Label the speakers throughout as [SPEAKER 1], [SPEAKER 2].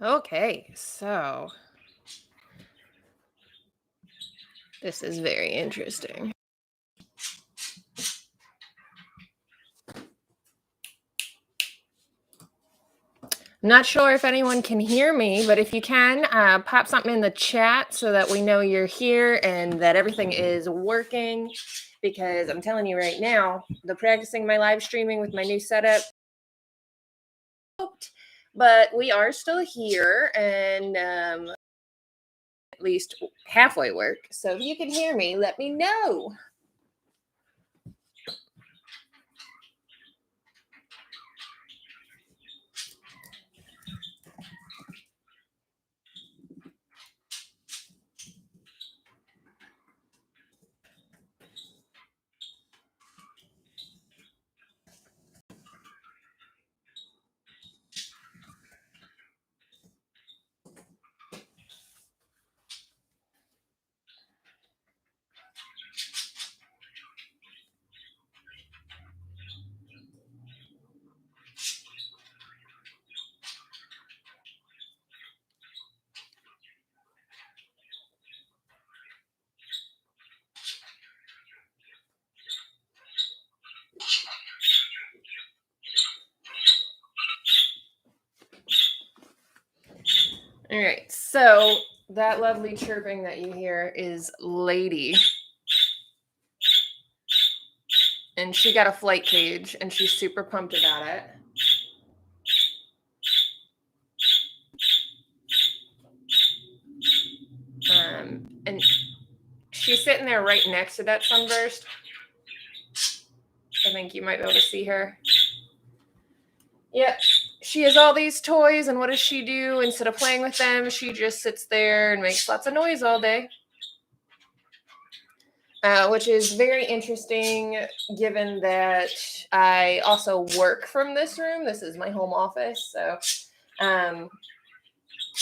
[SPEAKER 1] Okay, so this is very interesting. I'm not sure if anyone can hear me, but if you can, pop something in the chat so that we know you're here and that everything is working. Because I'm telling you right now, the practicing my live streaming with my new setup, but we are still here and at least halfway work. So if you can hear me, let me know. All right, so that lovely chirping that you hear is Lady. And she got a flight cage, and she's super pumped about it. And she's sitting there right next to that sunburst. I think you might be able to see her. Yep. She has all these toys, and what does she do? Instead of playing with them, she just sits there and makes lots of noise all day. Which is very interesting given that I also work from this room. This is my home office. So at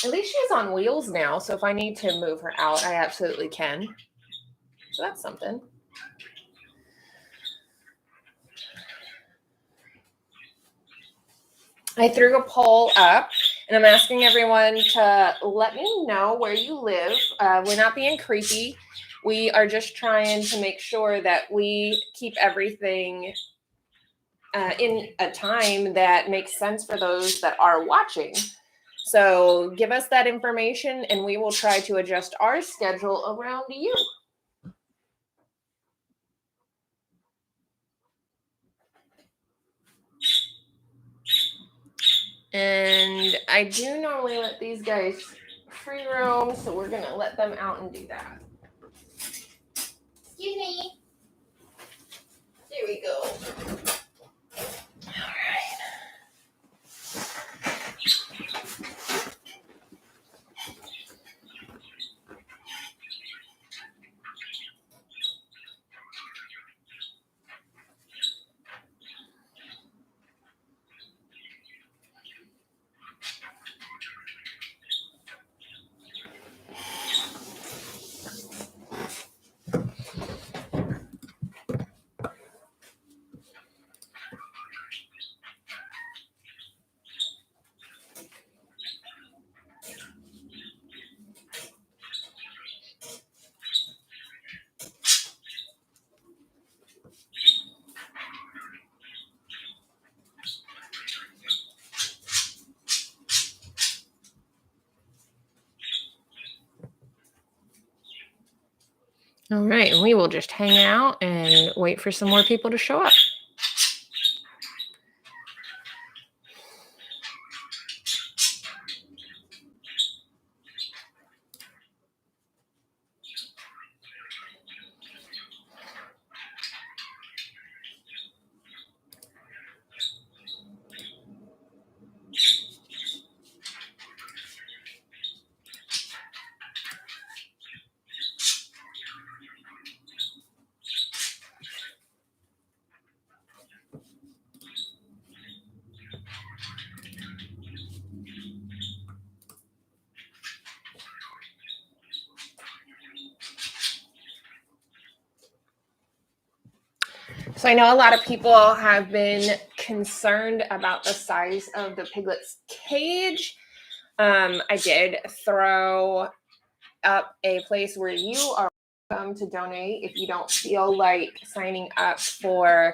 [SPEAKER 1] least she's on wheels now. So if I need to move her out, I absolutely can. So that's something. I threw a poll up, and I'm asking everyone to let me know where you live. We're not being creepy. We are just trying to make sure that we keep everything in a time that makes sense for those that are watching. So give us that information, and we will try to adjust our schedule around you. And I do normally let these guys free roam, so we're going to let them out and do that. Excuse me. There we go. All right. All right, and we will just hang out and wait for some more people to show up. So I know a lot of people have been concerned about the size of the piglet's cage. I did throw up a place where you are welcome to donate. If you don't feel like signing up for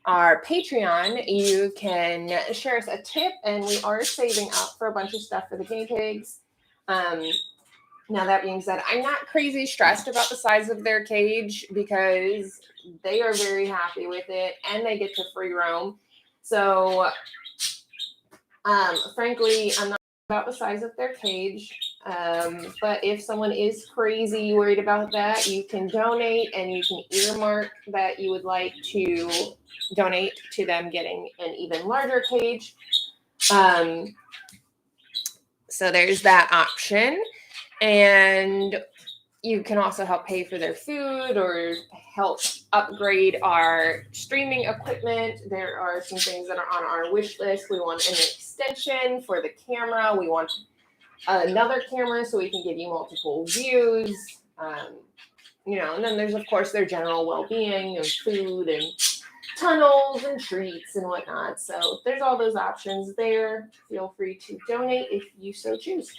[SPEAKER 1] our Patreon, you can share us a tip, and we are saving up for a bunch of stuff for the guinea pigs. Now, that being said, I'm not crazy stressed about the size of their cage because they are very happy with it and they get to free roam. So, frankly, I'm not about the size of their cage. But if someone is crazy worried about that, you can donate and you can earmark that you would like to donate to them getting an even larger cage. So there's that option. And you can also help pay for their food or help upgrade our streaming equipment. There are some things that are on our wish list. We want an extension for the camera. We want another camera so we can give you multiple views. And then there's, of course, their general well-being and food and tunnels and treats and whatnot. So there's all those options there. Feel free to donate if you so choose.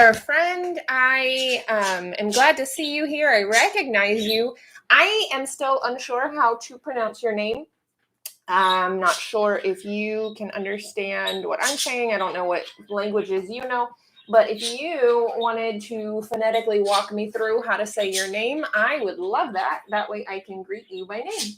[SPEAKER 1] there, friend. I am glad to see you here. I recognize you. I am still unsure how to pronounce your name. I'm not sure if you can understand what I'm saying. I don't know what languages you know. But if you wanted to phonetically walk me through how to say your name, I would love that. That way I can greet you by name.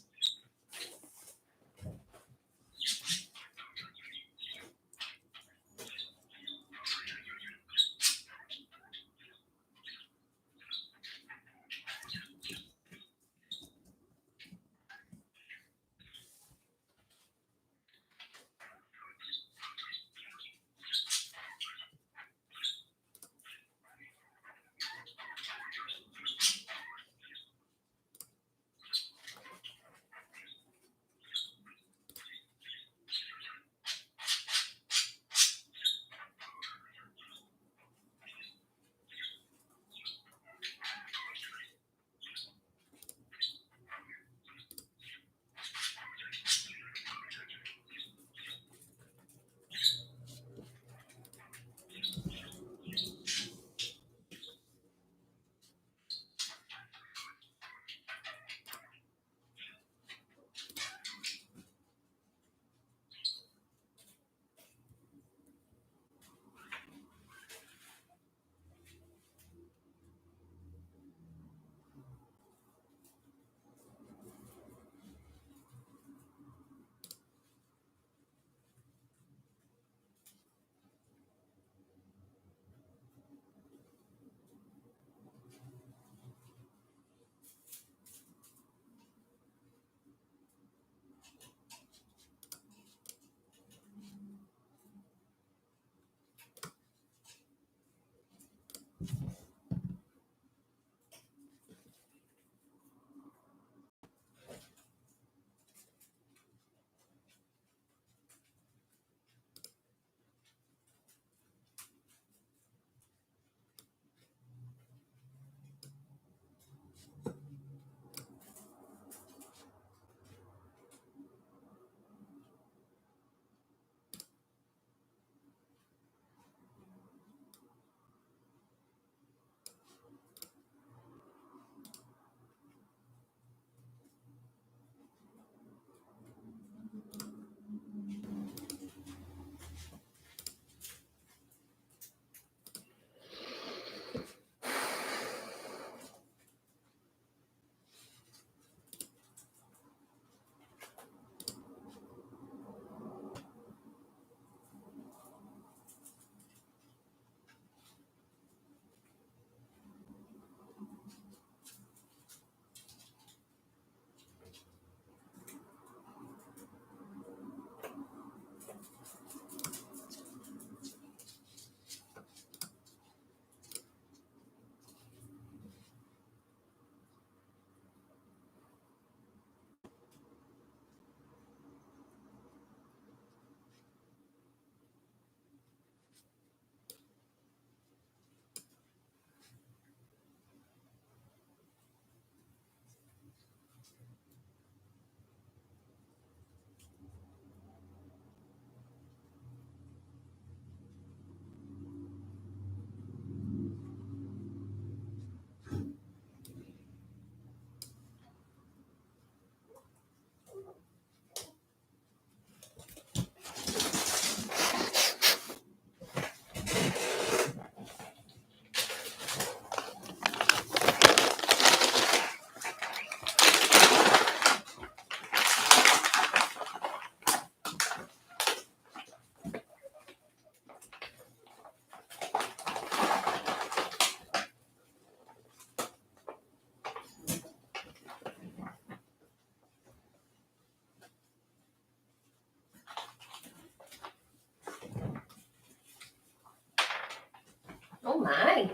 [SPEAKER 1] Oh my.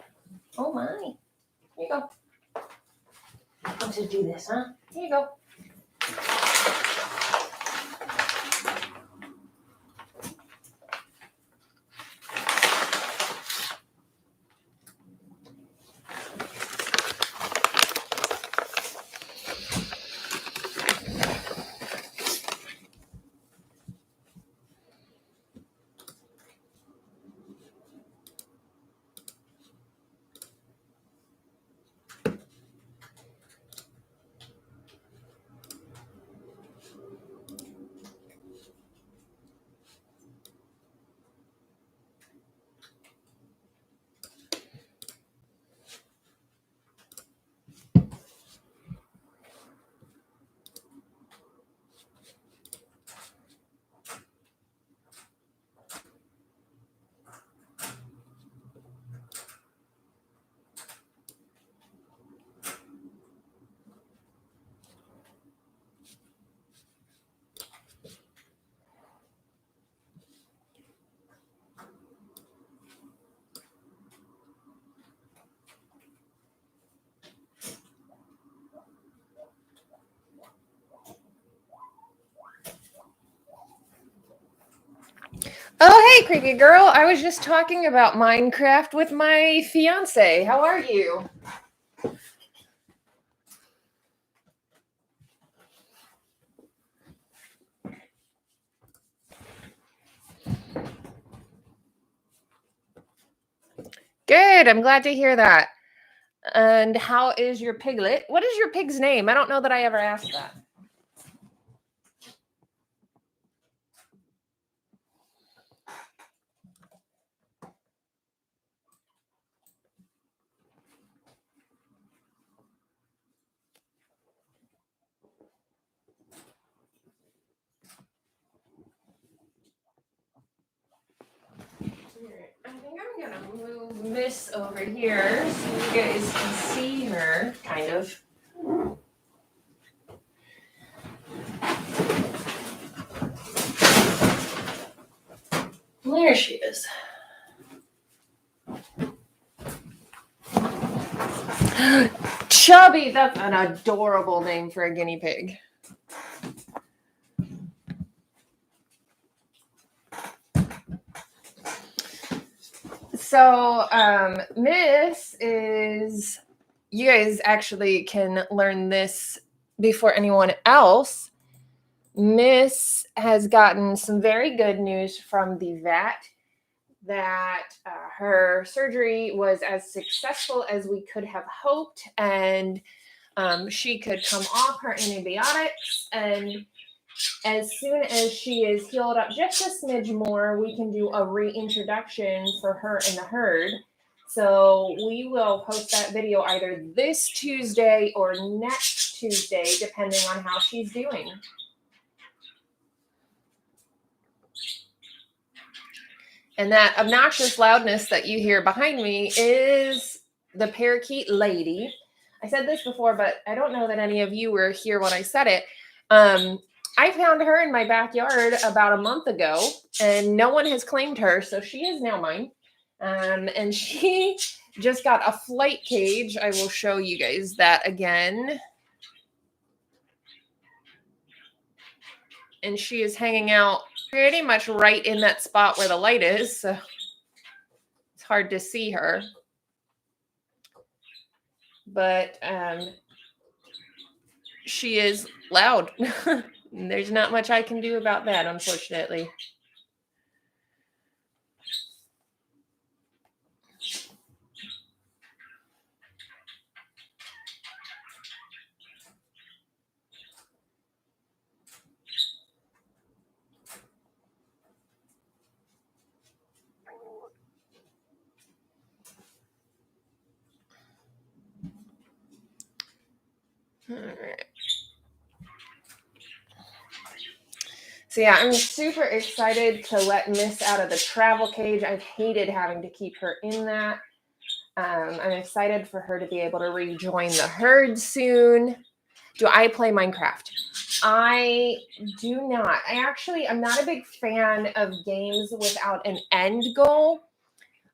[SPEAKER 1] Oh my. Here you go. I'll just do this, huh? Here you go. Hi, creepy girl. I was just talking about Minecraft with my fiance. How are you? Good. I'm glad to hear that. And how is your piglet? What is your pig's name? I don't know that I ever asked that. I think I'm gonna move Miss over here so you guys can see her, kind of. There she is. Chubby, that's an adorable name for a guinea pig. So, Miss is, you guys actually can learn this before anyone else. Miss has gotten some very good news from the vet that her surgery was as successful as we could have hoped, and she could come off her antibiotics, and as soon as she is healed up just a smidge more, we can do a reintroduction for her in the herd. So we will post that video either this Tuesday or next Tuesday, depending on how she's doing. And that obnoxious loudness that you hear behind me is the parakeet lady. I said this before, but I don't know that any of you were here when I said it. I found her in my backyard about a month ago, and no one has claimed her, so she is now mine. And she just got a flight cage. I will show you guys that again. And she is hanging out pretty much right in that spot where the light is, so it's hard to see her. But she is loud. There's not much I can do about that, unfortunately. All right. So yeah, I'm super excited to let Miss out of the travel cage. I've hated having to keep her in that. I'm excited for her to be able to rejoin the herd soon. Do I play Minecraft? I do not. I'm not a big fan of games without an end goal.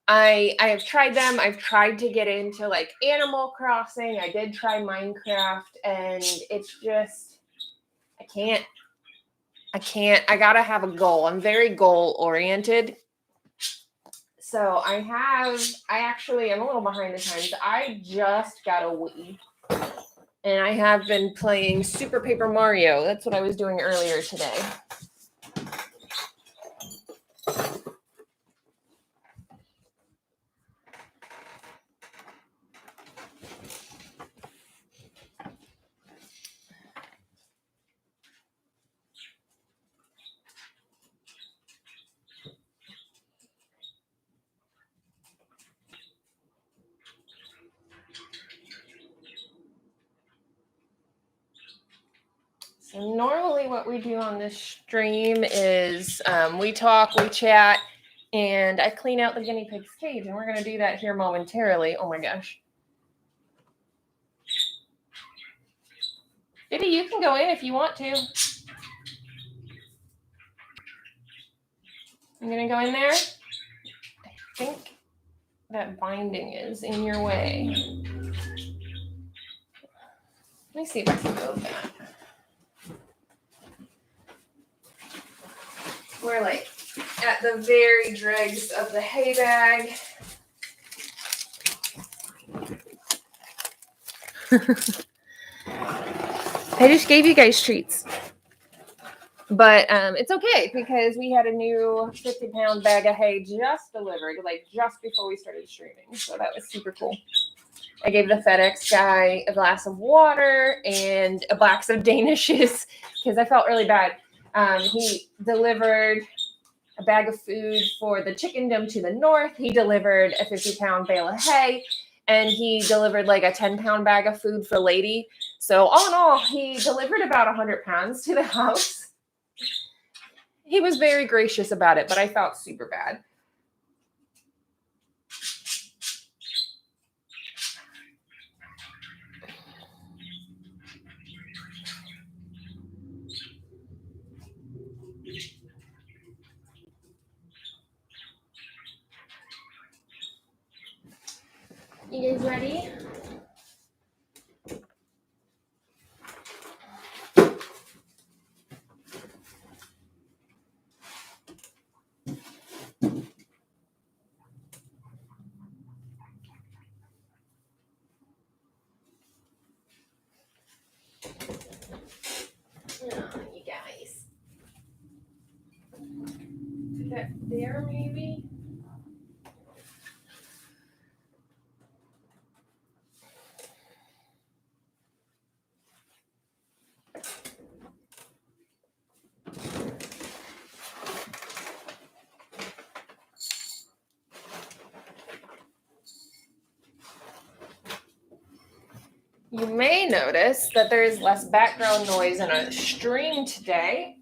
[SPEAKER 1] I have tried them. I've tried to get into like Animal Crossing. I did try Minecraft, and it's just, I can't. I gotta have a goal. I'm very goal oriented. So I'm a little behind the times. I just got a Wii, and I have been playing Super Paper Mario. That's what I was doing earlier today. So normally what we do on this stream is we talk, we chat, and I clean out the guinea pig's cage, and we're going to do that here momentarily. Oh my gosh. Diddy, you can go in if you want to. I'm going to go in there. I think that binding is in your way. Let me see if I can move that. We're like at the very dregs of the hay bag. I just gave you guys treats. But it's okay because we had a new 50-pound bag of hay just delivered, like just before we started streaming. So that was super cool. I gave the FedEx guy a glass of water and a box of Danishes because I felt really bad. He delivered a bag of food for the chickendom to the north. He delivered a 50-pound bale of hay, and he delivered like a 10-pound bag of food for Lady. So all in all, he delivered about 100 pounds to the house. He was very gracious about it, but I felt super bad. You guys ready? Oh, you guys. Is that there, maybe? You may notice that there is less background noise in our stream today.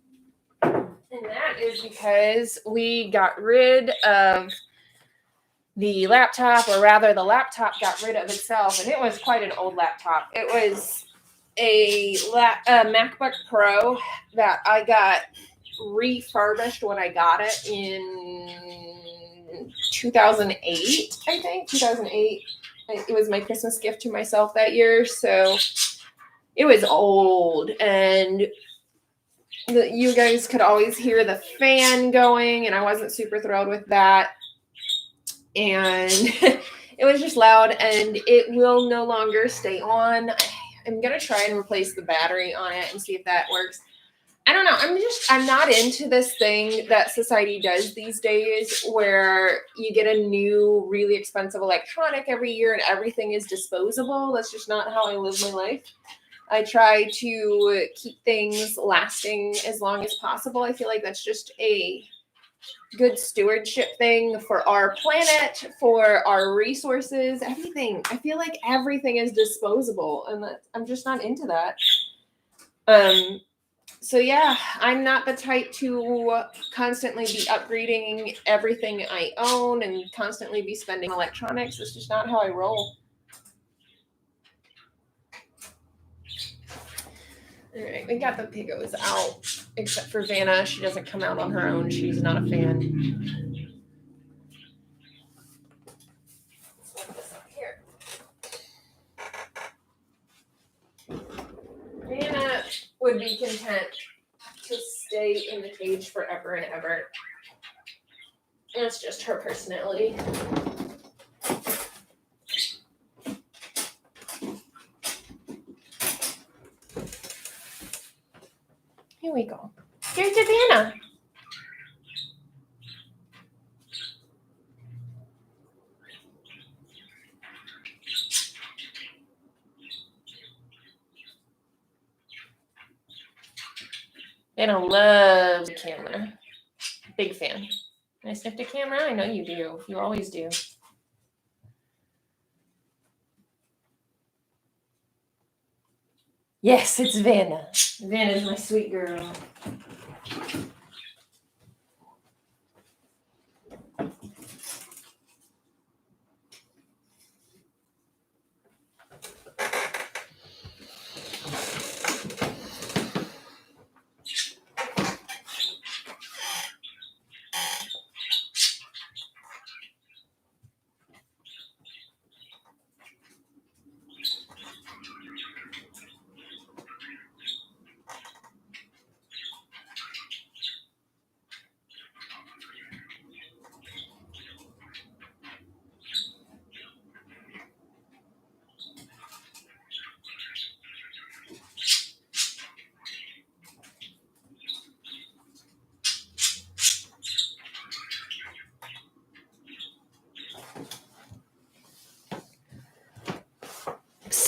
[SPEAKER 1] And that is because we got rid of the laptop, or rather the laptop got rid of itself, and it was quite an old laptop. It was a MacBook Pro that I got refurbished when I got it in 2008, I think, 2008. It was my Christmas gift to myself that year, so it was old, and you guys could always hear the fan going, and I wasn't super thrilled with that. And it was just loud, and it will no longer stay on. I'm going to try and replace the battery on it and see if that works. I don't know. I'm not into this thing that society does these days where you get a new, really expensive electronic every year and everything is disposable. That's just not how I live my life. I try to keep things lasting as long as possible. I feel like that's just a good stewardship thing for our planet, for our resources, everything. I feel like everything is disposable, and I'm just not into that. So yeah, I'm not the type to constantly be upgrading everything I own and constantly be spending electronics. It's just not how I roll. All right, we got the piggos out, except for Vanna. She doesn't come out on her own. She's not a fan. Here. Vanna would be content to stay in the cage forever and ever. That's just her personality. Here we go. Here's Vanna. Vanna loves the camera. Big fan. Can I sniff the camera? I know you do. You always do. Yes, it's Vanna. Vanna's my sweet girl.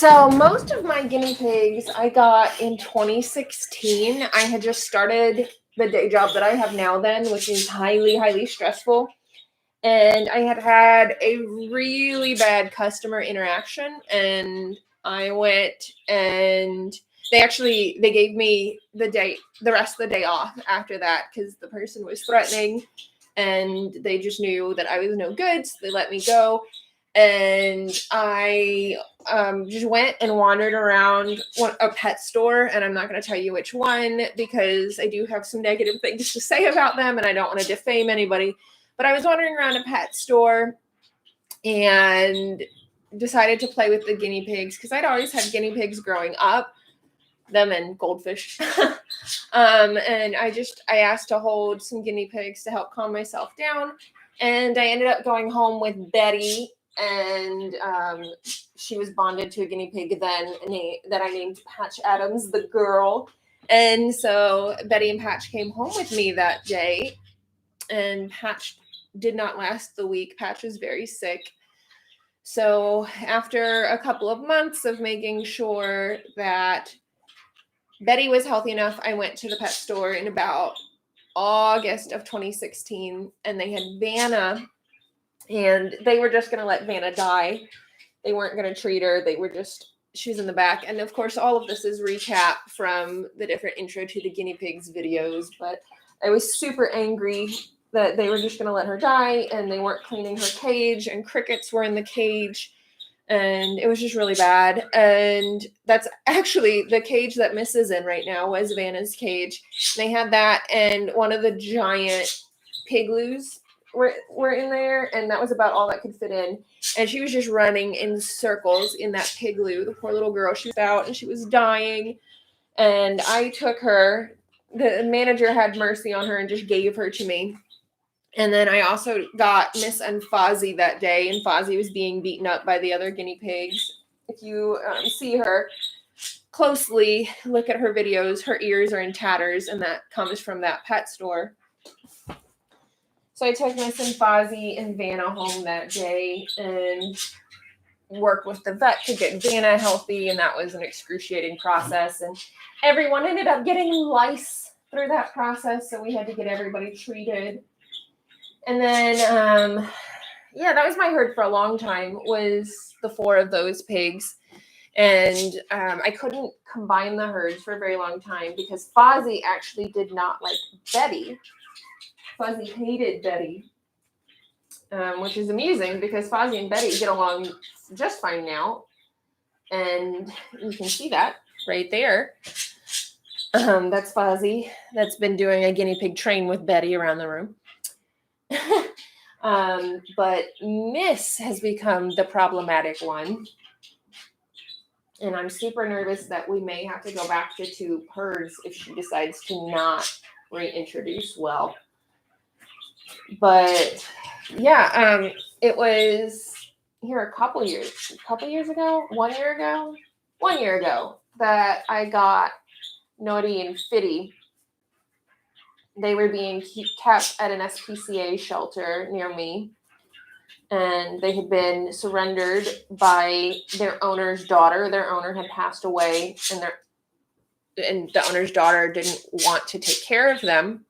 [SPEAKER 1] So most of my guinea pigs I got in 2016. I had just started the day job that I have now then, which is highly, highly stressful. And I had a really bad customer interaction, and I went and they gave me the rest of the day off after that because the person was threatening and they just knew that I was no good, so they let me go. And I just went and wandered around a pet store, and I'm not going to tell you which one because I do have some negative things to say about them, and I don't want to defame anybody. But I was wandering around a pet store and decided to play with the guinea pigs because I'd always had guinea pigs growing up, them and goldfish. And I asked to hold some guinea pigs to help calm myself down. And I ended up going home with Betty, and she was bonded to a guinea pig then that I named Patch Adams, the girl. And so Betty and Patch came home with me that day, and Patch did not last the week. Patch was very sick. So after a couple of months of making sure that Betty was healthy enough, I went to the pet store in about August of 2016, and they had Vanna, and they were just going to let Vanna die. They weren't going to treat her. She was in the back. And of course, all of this is recap from the different intro to the guinea pigs videos, but I was super angry that they were just going to let her die, and they weren't cleaning her cage, and crickets were in the cage, and it was just really bad. And that's actually the cage that Miss is in right now was Vanna's cage. They had that, and one of the giant pigloos were in there, and that was about all that could fit in. And she was just running in circles in that pigloo. The poor little girl, she was out and she was dying. And I took her. The manager had mercy on her and just gave her to me. And then I also got Miss and Fozzie that day, and Fozzie was being beaten up by the other guinea pigs. If you see her closely, look at her videos, her ears are in tatters, and that comes from that pet store. So I took Miss and Fozzie and Vanna home that day and worked with the vet to get Vanna healthy, and that was an excruciating process. And everyone ended up getting lice through that process, so we had to get everybody treated. And then, that was my herd for a long time, was the 4 of those pigs. And I couldn't combine the herds for a very long time because Fozzie actually did not like Betty. Fozzie hated Betty, which is amusing because Fozzie and Betty get along just fine now. And you can see that right there. That's Fozzie. That's been doing a guinea pig train with Betty around the room. But Miss has become the problematic one. And I'm super nervous that we may have to go back to 2 herds if she decides to not reintroduce well. But yeah, it was here a couple years ago, 1 year ago that I got Naughty and Fitty. They were being kept at an SPCA shelter near me, and they had been surrendered by their owner's daughter. Their owner had passed away, and the owner's daughter didn't want to take care of them.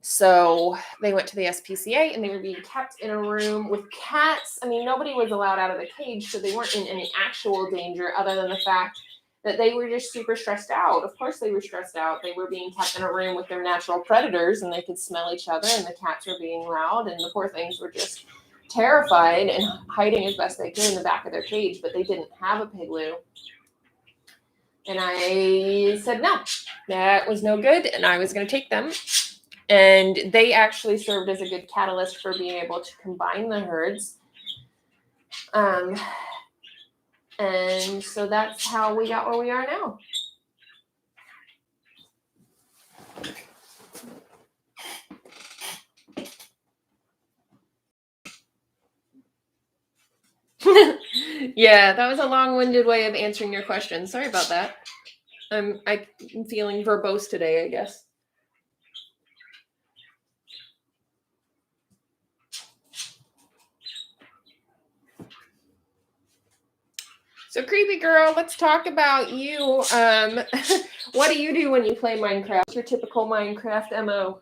[SPEAKER 1] So they went to the SPCA, and they were being kept in a room with cats. I mean, nobody was allowed out of the cage, so they weren't in any actual danger other than the fact that they were just super stressed out. Of course they were stressed out. They were being kept in a room with their natural predators, and they could smell each other, and the cats were being loud, and the poor things were just terrified and hiding as best they could in the back of their cage, but they didn't have a pigloo. And I said no, that was no good, and I was going to take them. And they actually served as a good catalyst for being able to combine the herds. And so that's how we got where we are now. Yeah, that was a long-winded way of answering your question. Sorry about that. I'm feeling verbose today, I guess. So creepy girl, let's talk about you. What do you do when you play Minecraft? What's your typical Minecraft MO?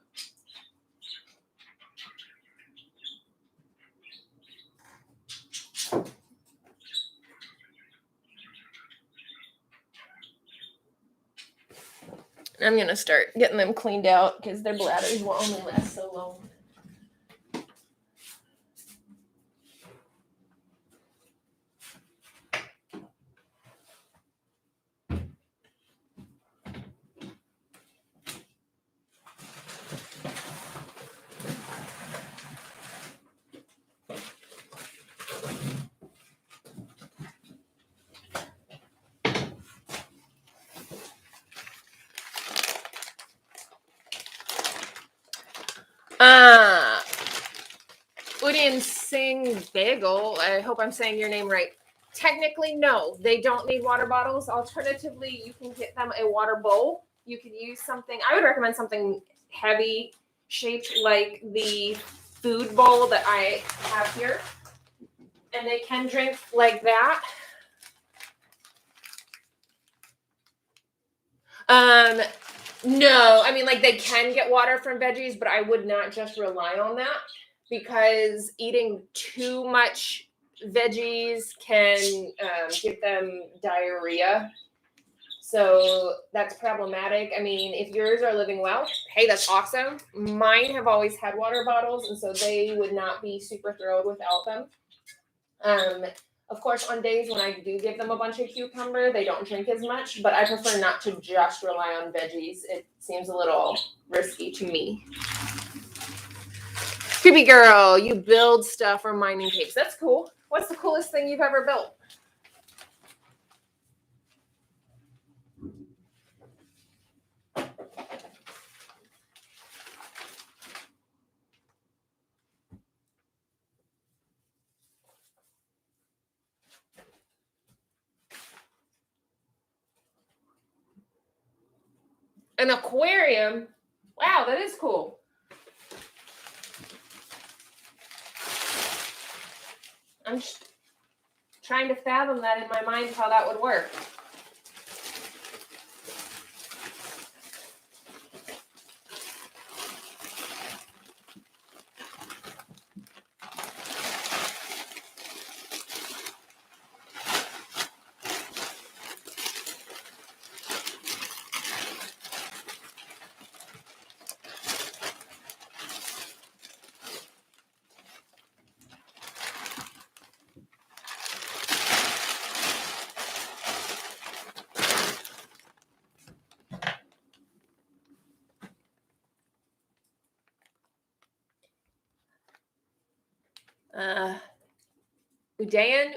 [SPEAKER 1] I'm gonna start getting them cleaned out because their bladders will only last so long. Udin Singh Bagel, I hope I'm saying your name right. Technically, no, they don't need water bottles. Alternatively, you can get them a water bowl. You could use something, I would recommend something heavy shaped like the food bowl that I have here. And they can drink like that. No, I mean, like they can get water from Veggies, but I would not just rely on that because eating too much Veggies can give them diarrhea. So that's problematic. I mean, if yours are living well, hey, that's awesome. Mine have always had water bottles, and so they would not be super thrilled without them. Of course, on days when I do give them a bunch of cucumber, they don't drink as much, but I prefer not to just rely on Veggies. It seems a little risky to me. Creepy girl, you build stuff or mining caves. That's cool. What's the coolest thing you've ever built? An aquarium? Wow, that is cool. I'm just trying to fathom that in my mind how that would work.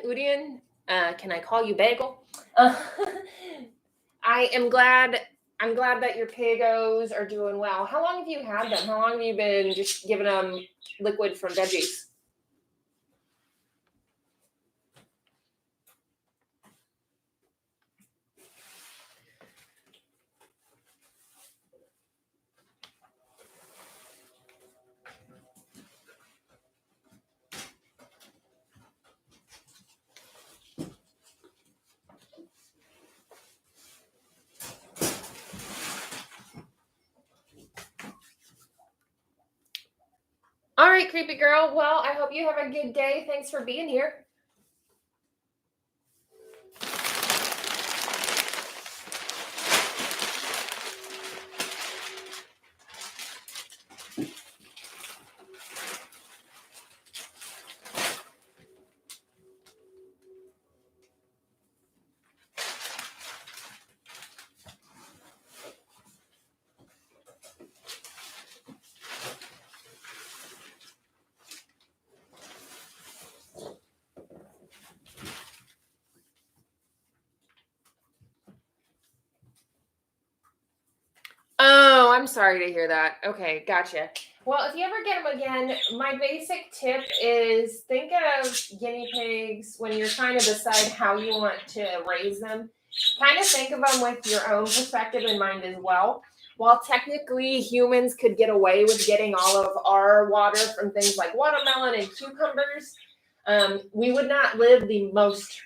[SPEAKER 1] Udian, can I call you Bagel? I am glad. I'm glad that your pigos are doing well. How long have you had them? How long have you been just giving them liquid from Veggies? All right, creepy girl. Well, I hope you have a good day. Thanks for being here. Oh, I'm sorry to hear that. Okay, gotcha. Well, if you ever get them again, my basic tip is think of guinea pigs when you're trying to decide how you want to raise them. Kind of think of them with your own perspective in mind as well. While technically humans could get away with getting all of our water from things like watermelon and cucumbers, we would not live the most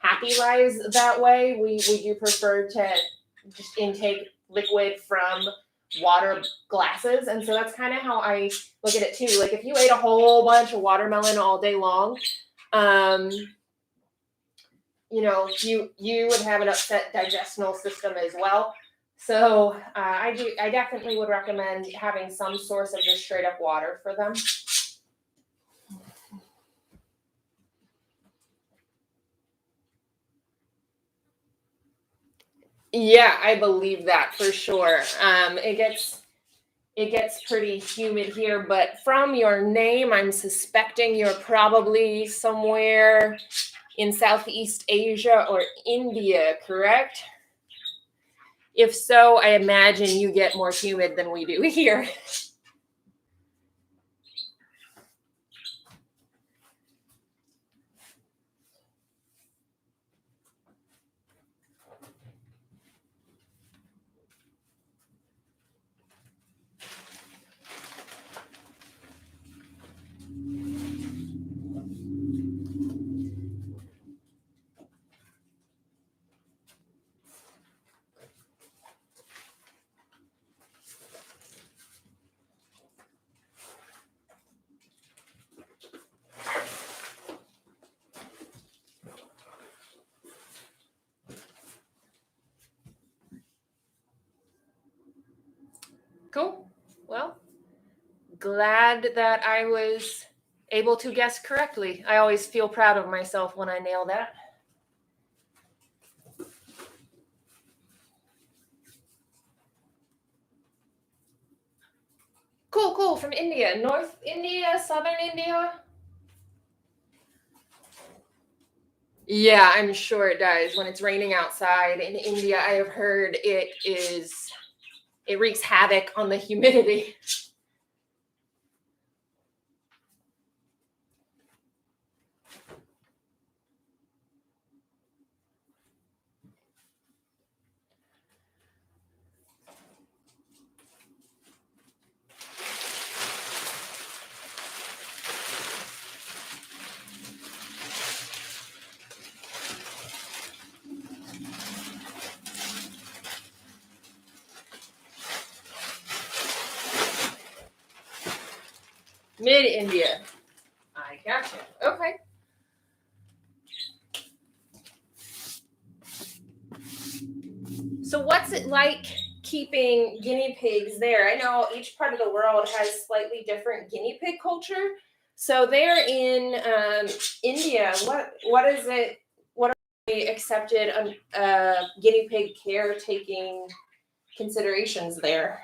[SPEAKER 1] happy lives that way. We do prefer to just intake liquid from water glasses, and so that's kind of how I look at it too. Like if you ate a whole bunch of watermelon all day long, you know, you would have an upset digestional system as well. So I definitely would recommend having some source of just straight up water for them. Yeah, I believe that for sure. It gets pretty humid here, but from your name, I'm suspecting you're probably somewhere in Southeast Asia or India, correct? If so, I imagine you get more humid than we do here. Cool. Well, glad that I was able to guess correctly. I always feel proud of myself when I nail that. Cool. From India. North India, Southern India? Yeah, I'm sure it does. When it's raining outside in India, I have heard it wreaks havoc on the humidity. Mid-India. I gotcha. Okay. So what's it like keeping guinea pigs there? I know each part of the world has slightly different guinea pig culture. So they're in India. What is it? What are the accepted guinea pig caretaking considerations there?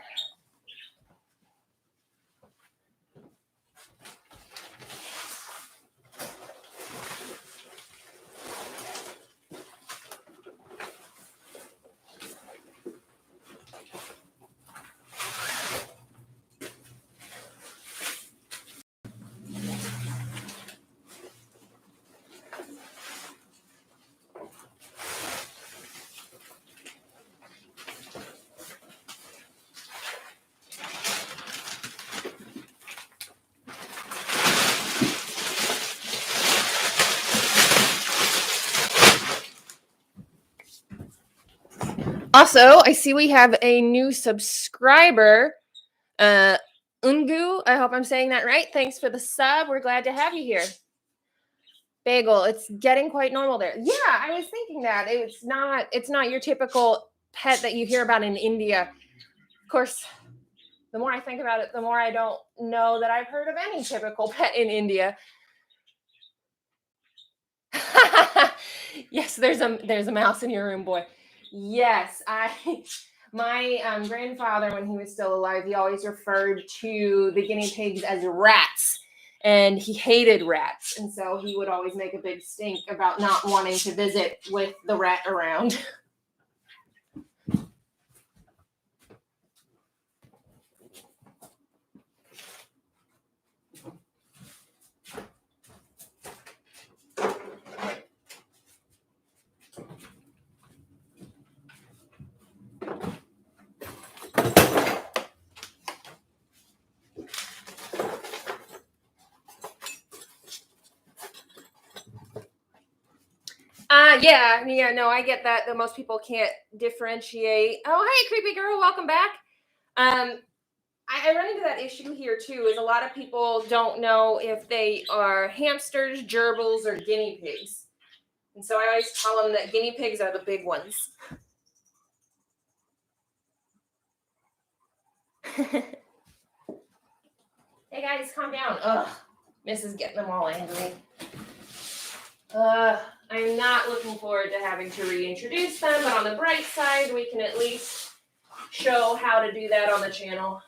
[SPEAKER 1] Also, I see we have a new subscriber, Ungu. I hope I'm saying that right. Thanks for the sub. We're glad to have you here. Bagel, it's getting quite normal there. Yeah, I was thinking that it's not your typical pet that you hear about in India. Of course, the more I think about it, the more I don't know that I've heard of any typical pet in India. Yes, there's a mouse in your room, boy. Yes, my grandfather, when he was still alive, he always referred to the guinea pigs as rats, and he hated rats, and so he would always make a big stink about not wanting to visit with the rat around. Yeah, no, I get that most people can't differentiate. Oh, hey, creepy girl, welcome back. I run into that issue here too, is a lot of people don't know if they are hamsters, gerbils, or guinea pigs. And so I always tell them that guinea pigs are the big ones. Hey guys, calm down. Ugh, Mrs. getting them all angry. I'm not looking forward to having to reintroduce them, but on the bright side, we can at least show how to do that on the channel.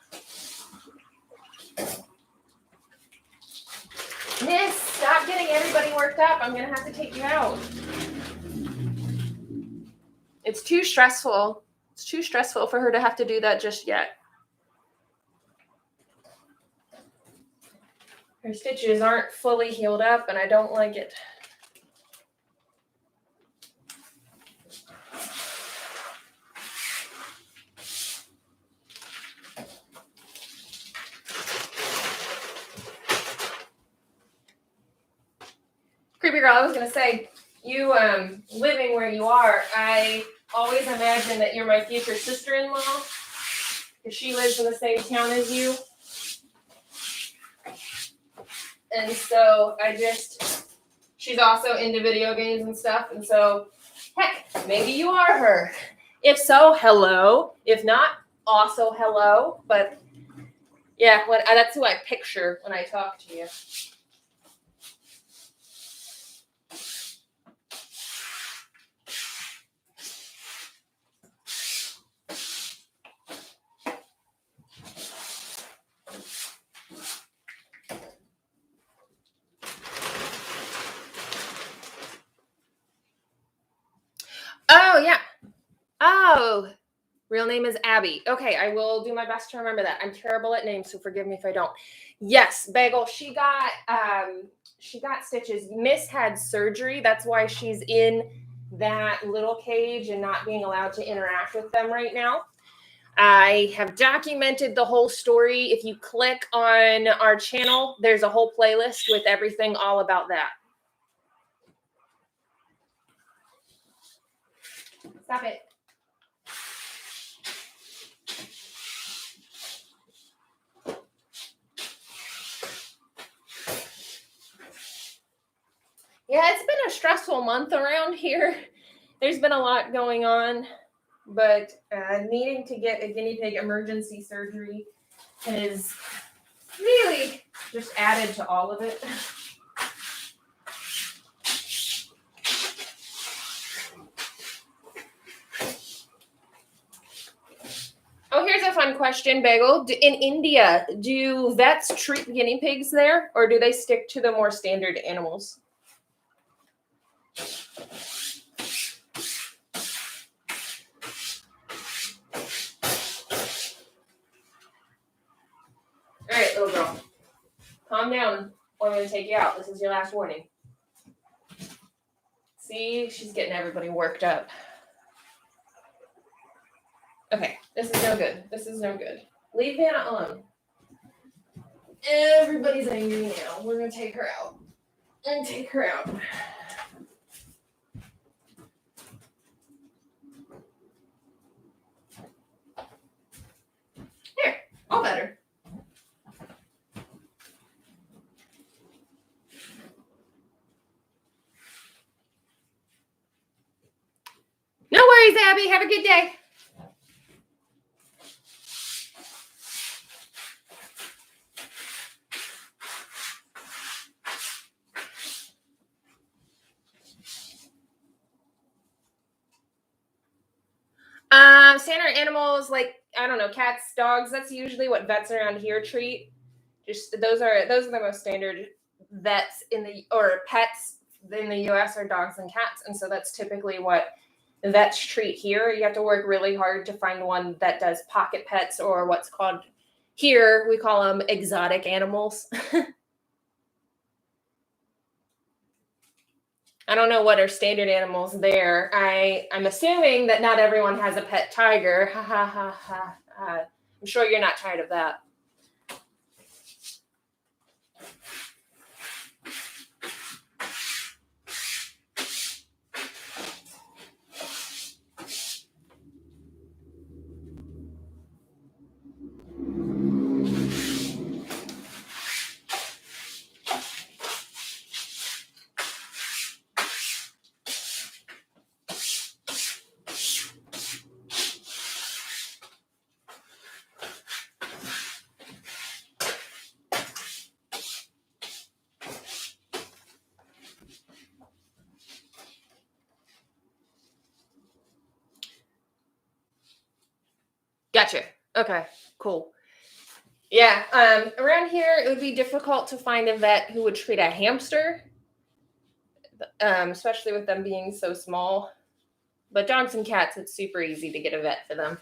[SPEAKER 1] Miss, stop getting everybody worked up. I'm going to have to take you out. It's too stressful. It's too stressful for her to have to do that just yet. Her stitches aren't fully healed up, and I don't like it. Creepy girl, I was going to say, you living where you are, I always imagine that you're my future sister-in-law, because she lives in the same town as you. And so she's also into video games and stuff, and so, heck, maybe you are her. If so, hello. If not, also hello. But yeah, that's who I picture when I talk to you. Oh, yeah. Oh, real name is Abby. Okay, I will do my best to remember that. I'm terrible at names, so forgive me if I don't. Yes, Bagel, she got stitches. Miss had surgery. That's why she's in that little cage and not being allowed to interact with them right now. I have documented the whole story. If you click on our channel, there's a whole playlist with everything all about that. Stop it. Yeah, it's been a stressful month around here. There's been a lot going on, but needing to get a guinea pig emergency surgery has really just added to all of it. Oh, here's a fun question, Bagel. In India, do vets treat guinea pigs there, or do they stick to the more standard animals? All right, little girl. Calm down, or I'm going to take you out. This is your last warning. See, she's getting everybody worked up. Okay, this is no good. This is no good. Leave Vanna alone. Everybody's angry now. We're going to take her out. And take her out. Here, all better. No worries, Abby. Have a good day. Standard animals like, I don't know, cats, dogs. That's usually what vets around here treat. Just those are the most standard vets pets in the U.S. are dogs and cats, and so that's typically what vets treat here. You have to work really hard to find one that does pocket pets, or what's called here, we call them exotic animals. I don't know what are standard animals there. I'm assuming that not everyone has a pet tiger. Ha ha ha ha. I'm sure you're not tired of that. Gotcha. Okay, cool. Yeah, around here it would be difficult to find a vet who would treat a hamster, especially with them being so small. But dogs and cats, it's super easy to get a vet for them.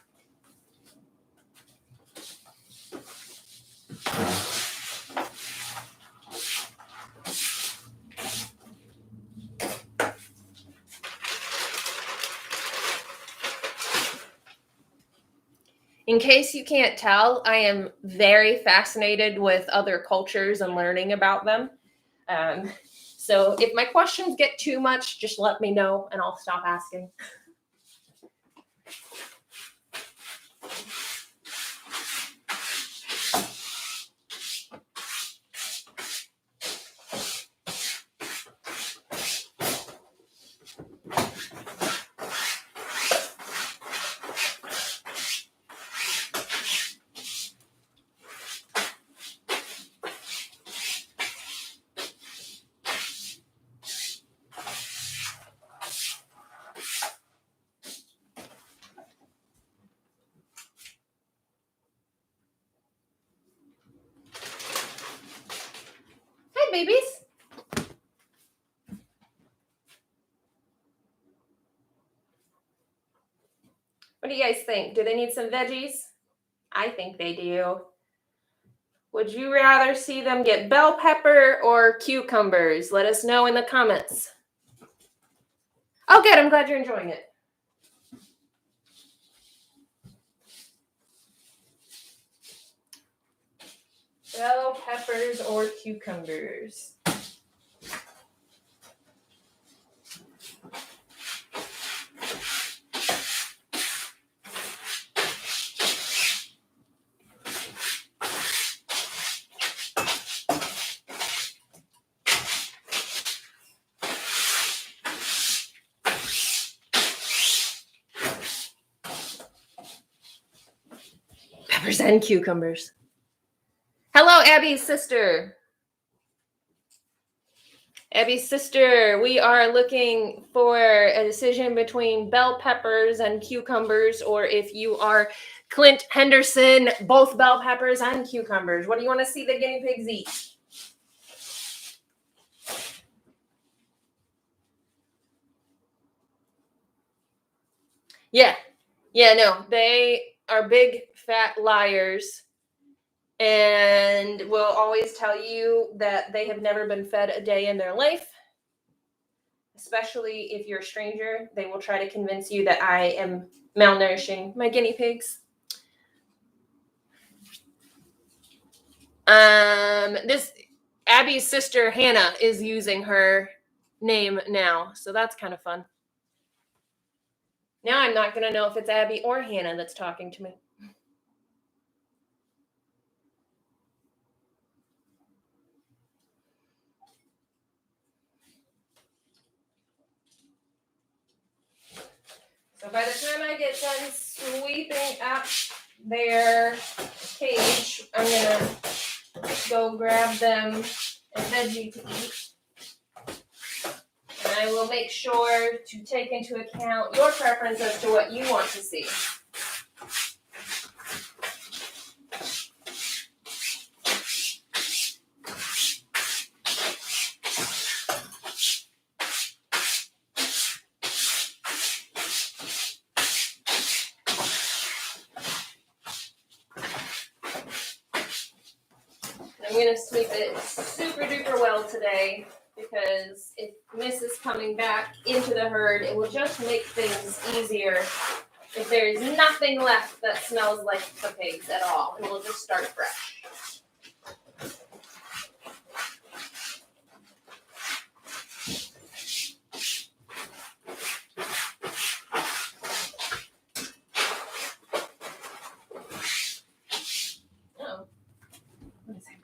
[SPEAKER 1] In case you can't tell, I am very fascinated with other cultures and learning about them. Um, so if my questions get too much, just let me know and I'll stop asking. Hi, babies. What do you guys think? Do they need some veggies? I think they do. Would you rather see them get bell pepper or cucumbers? Let us know in the comments. Oh, good. I'm glad you're enjoying it. Bell peppers or cucumbers? Peppers and cucumbers. Hello, Abby's sister. Abby's sister, we are looking for a decision between bell peppers and cucumbers, or if you are Clint Henderson, both bell peppers and cucumbers. What do you want to see the guinea pigs eat? Yeah, no, they are big fat liars and will always tell you that they have never been fed a day in their life. Especially if you're a stranger, they will try to convince you that I am malnourishing my guinea pigs. This Abby's sister Hannah is using her name now, so that's kind of fun. Now I'm not gonna know if it's Abby or Hannah that's talking to me. So by the time I get done sweeping up their cage, I'm gonna go grab them a veggie to eat. And I will make sure to take into account your preference as to what you want to see. I'm going to sweep it super duper well today because if Miss is coming back into the herd, it will just make things easier. If there's nothing left that smells like the pigs at all, it will just start fresh.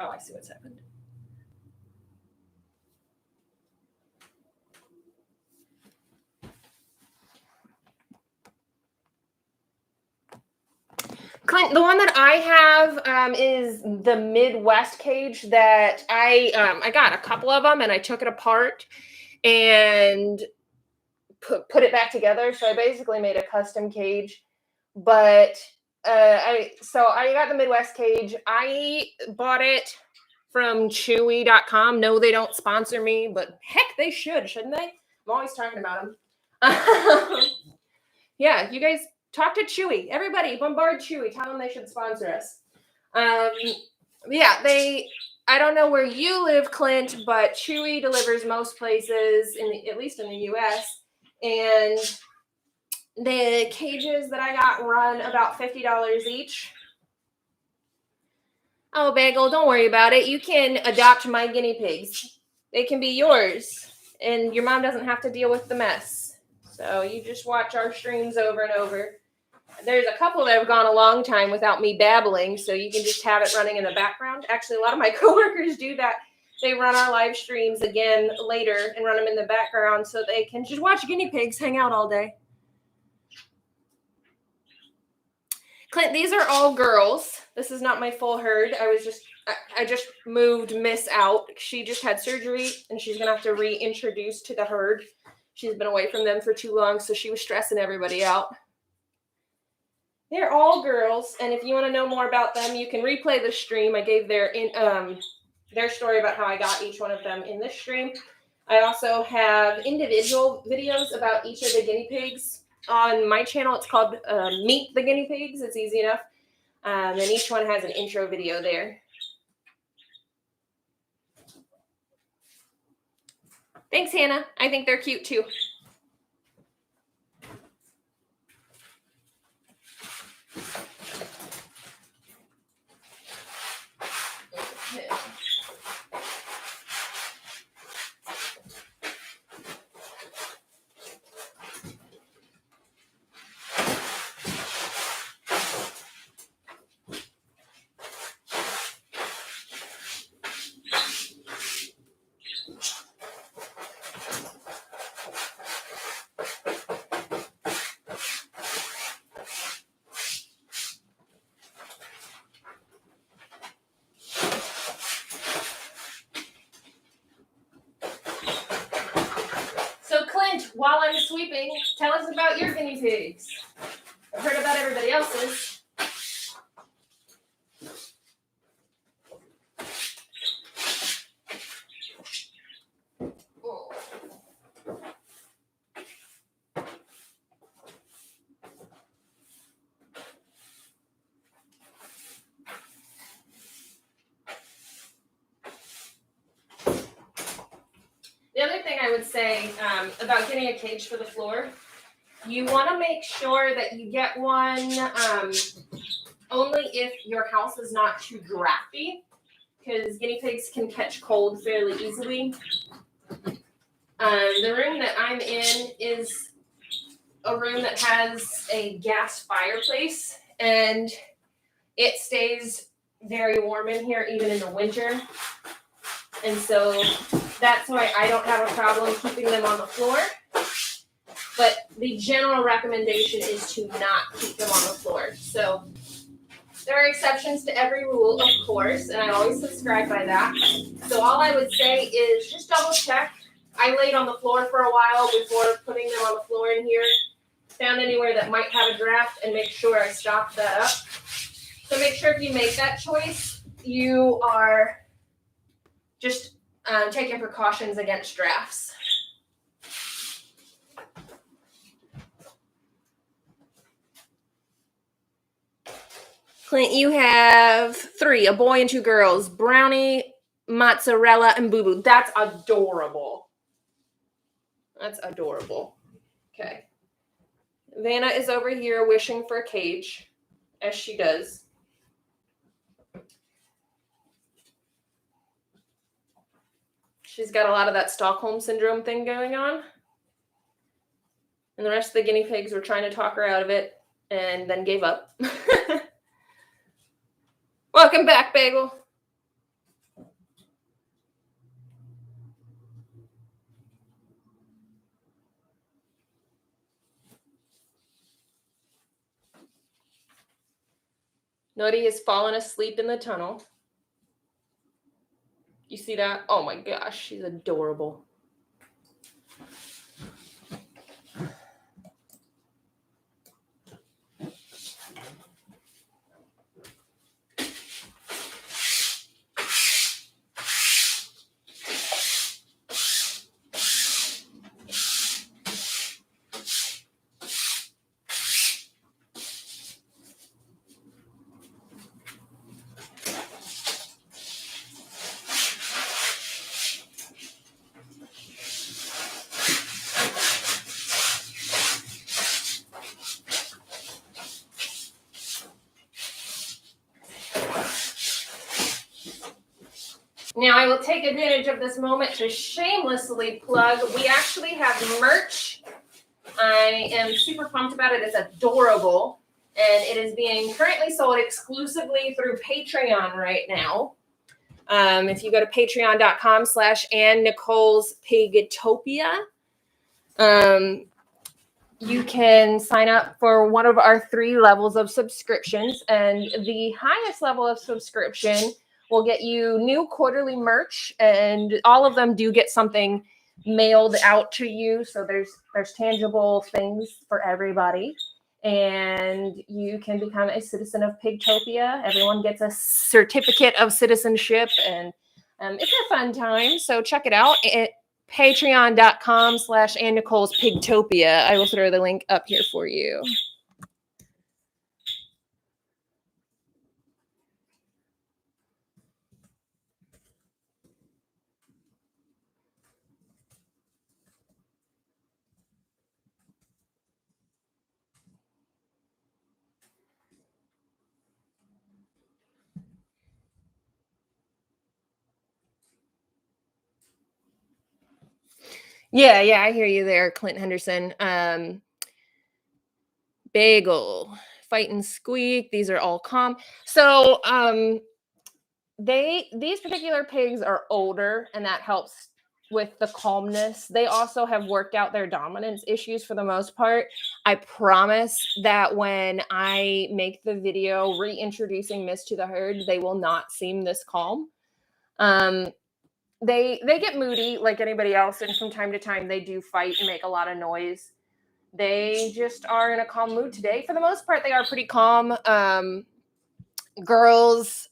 [SPEAKER 1] Oh, I see what's happened. Clint, the one that I have is the Midwest cage that I got a couple of them and I took it apart and put it back together. So I basically made a custom cage, but I got the Midwest cage. I bought it from Chewy.com. No, they don't sponsor me, but heck, they should, shouldn't they? I'm always talking about them. Yeah, you guys talk to Chewy. Everybody, bombard Chewy. Tell them they should sponsor us. Yeah, I don't know where you live, Clint, but Chewy delivers most places, at least in the U.S., and the cages that I got run about $50 each. Oh, Bagel, don't worry about it. You can adopt my guinea pigs. They can be yours, and your mom doesn't have to deal with the mess. So you just watch our streams over and over. There's a couple that have gone a long time without me babbling, so you can just have it running in the background. Actually, a lot of my coworkers do that. They run our live streams again later and run them in the background so they can just watch guinea pigs hang out all day. Clint, these are all girls. This is not my full herd. I just moved Miss out. She just had surgery, and she's going to have to reintroduce to the herd. She's been away from them for too long, so she was stressing everybody out. They're all girls, and if you want to know more about them, you can replay the stream. I gave their story about how I got each one of them in this stream. I also have individual videos about each of the guinea pigs. On my channel, it's called Meet the Guinea Pigs. It's easy enough. And each one has an intro video there. Thanks, Hannah. I think they're cute, too. So, Clint, while I'm sweeping, tell us about your guinea pigs. I've heard about everybody else's. The other thing I would say about getting a cage for the floor, you want to make sure that you get one only if your house is not too drafty, because guinea pigs can catch cold fairly easily. The room that I'm in is a room that has a gas fireplace, and it stays very warm in here even in the winter. And so that's why I don't have a problem keeping them on the floor. But the general recommendation is to not keep them on the floor. So there are exceptions to every rule, of course, and I always subscribe by that. So all I would say is just double check. I laid on the floor for a while before putting them on the floor in here. Found anywhere that might have a draft and make sure I stopped that up. So make sure if you make that choice, you are just taking precautions against drafts. Clint, you have 3, a boy and 2 girls. Brownie, Mozzarella, and Boo Boo. That's adorable. That's adorable. Okay. Vanna is over here wishing for a cage, as she does. She's got a lot of that Stockholm Syndrome thing going on. And the rest of the guinea pigs were trying to talk her out of it and then gave up. Welcome back, Bagel. Noddy has fallen asleep in the tunnel. You see that? Oh my gosh, she's adorable. Now, I will take advantage of this moment to shamelessly plug. We actually have merch. I am super pumped about it. It's adorable. And it is being currently sold exclusively through Patreon right now. If you go to patreon.com/AnnNicolesPigtopia, you can sign up for one of our 3 levels of subscriptions. And the highest level of subscription will get you new quarterly merch. And all of them do get something mailed out to you. So there's tangible things for everybody. And you can become a citizen of Pigtopia. Everyone gets a certificate of citizenship. And it's a fun time. So check it out. Patreon.com/AnnNicolesPigtopia. I will throw the link up here for you. Yeah, I hear you there, Clint Henderson. Bagel, Fight and Squeak. These are all calm. So these particular pigs are older, and that helps with the calmness. They also have worked out their dominance issues for the most part. I promise that when I make the video reintroducing Miss to the herd, they will not seem this calm. They get moody like anybody else, and from time to time they do fight and make a lot of noise. They just are in a calm mood today. For the most part, they are pretty calm. Girls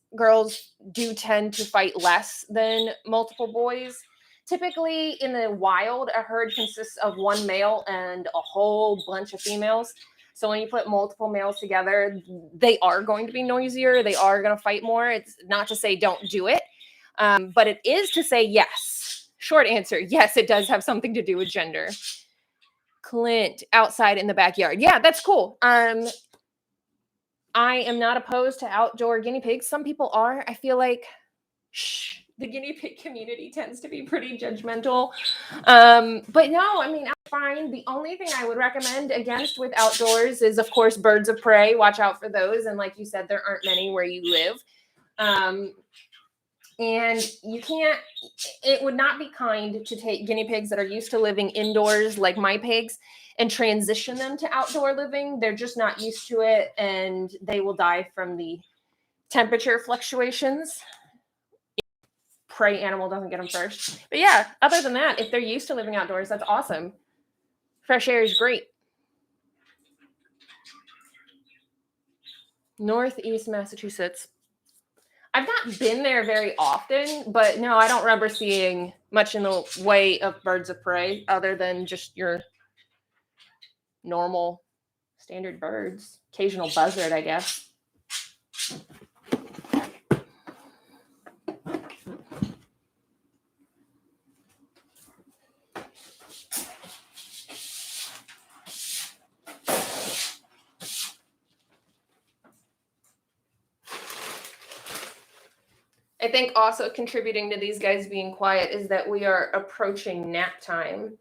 [SPEAKER 1] do tend to fight less than multiple boys. Typically, in the wild, a herd consists of one male and a whole bunch of females. So when you put multiple males together, they are going to be noisier. They are going to fight more. It's not to say don't do it, but it is to say yes. Short answer, yes, it does have something to do with gender. Clint, outside in the backyard. Yeah, that's cool. I am not opposed to outdoor guinea pigs. Some people are. I feel like the guinea pig community tends to be pretty judgmental. But no, I mean, I'm fine. The only thing I would recommend against with outdoors is, of course, birds of prey. Watch out for those. And like you said, there aren't many where you live. And you can't, it would not be kind to take guinea pigs that are used to living indoors like my pigs and transition them to outdoor living. They're just not used to it, and they will die from the temperature fluctuations. Prey animal doesn't get them first. But yeah, other than that, if they're used to living outdoors, that's awesome. Fresh air is great. Northeast Massachusetts. I've not been there very often, but no, I don't remember seeing much in the way of birds of prey other than just your normal standard birds. Occasional buzzard, I guess. I think also contributing to these guys being quiet is that we are approaching nap time.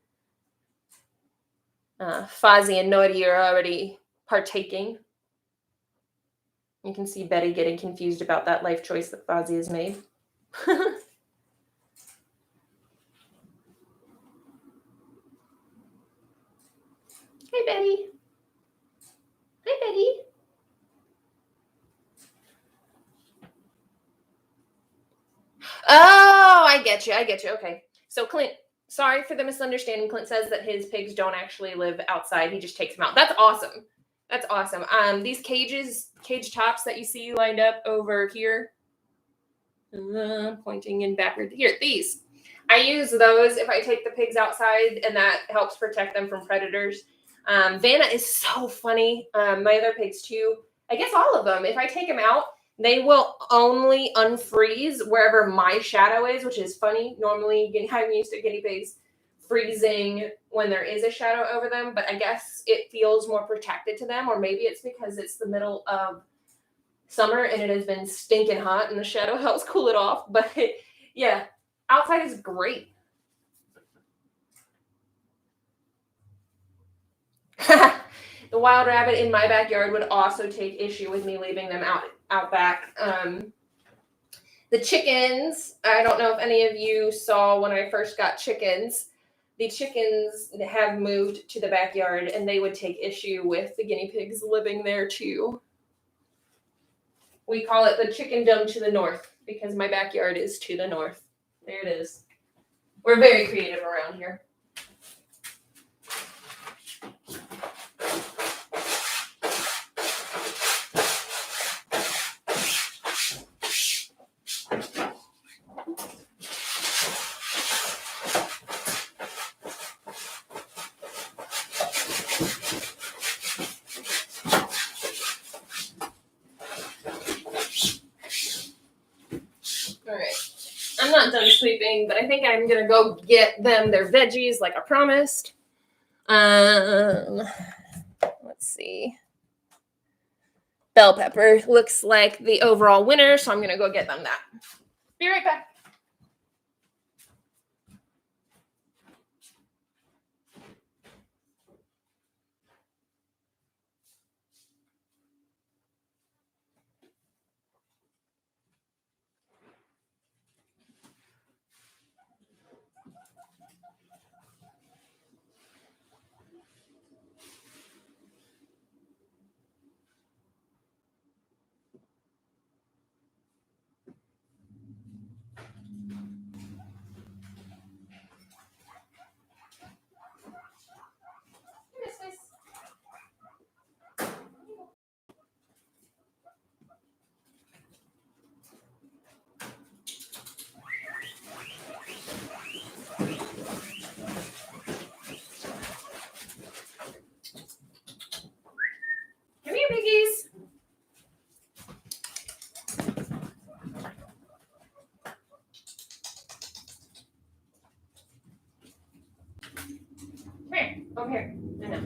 [SPEAKER 1] Fozzie and Nori are already partaking. You can see Betty getting confused about that life choice that Fozzie has made. Hey, Betty. Hi, Betty. Oh, I get you. Okay. So Clint, sorry for the misunderstanding. Clint says that his pigs don't actually live outside. He just takes them out. That's awesome. These cage tops that you see lined up over here, pointing in backward here, these. I use those if I take the pigs outside, and that helps protect them from predators. Vanna is so funny. My other pigs too. I guess all of them. If I take them out, they will only unfreeze wherever my shadow is, which is funny. Normally, I'm used to guinea pigs freezing when there is a shadow over them, but I guess it feels more protected to them, or maybe it's because it's the middle of summer and it has been stinking hot and the shadow helps cool it off. But Yeah, outside is great. The wild rabbit in my backyard would also take issue with me leaving them out back. The chickens, I don't know if any of you saw when I first got chickens. The chickens have moved to the backyard, and they would take issue with the guinea pigs living there too. We call it the chickendom to the north because my backyard is to the north. There it is. We're very creative around here. All right. I'm not done sweeping, but I think I'm going to go get them their veggies like I promised. Let's see. Bell pepper looks like the overall winner, so I'm going to go get them that. Be right back. Come here, piggies. Come here. Over here. I know.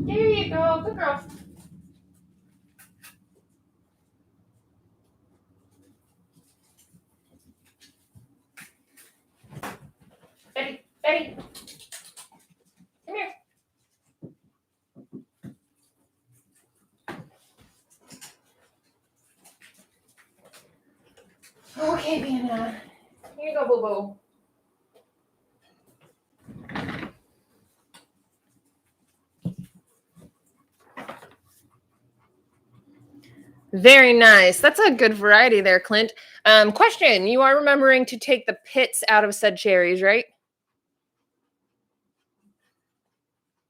[SPEAKER 1] There you go. Good girl. Betty. Betty. Come here. Okay, Vienna. Here you go, boo-boo. Very nice. That's a good variety there, Clint. Question. You are remembering to take the pits out of said cherries, right?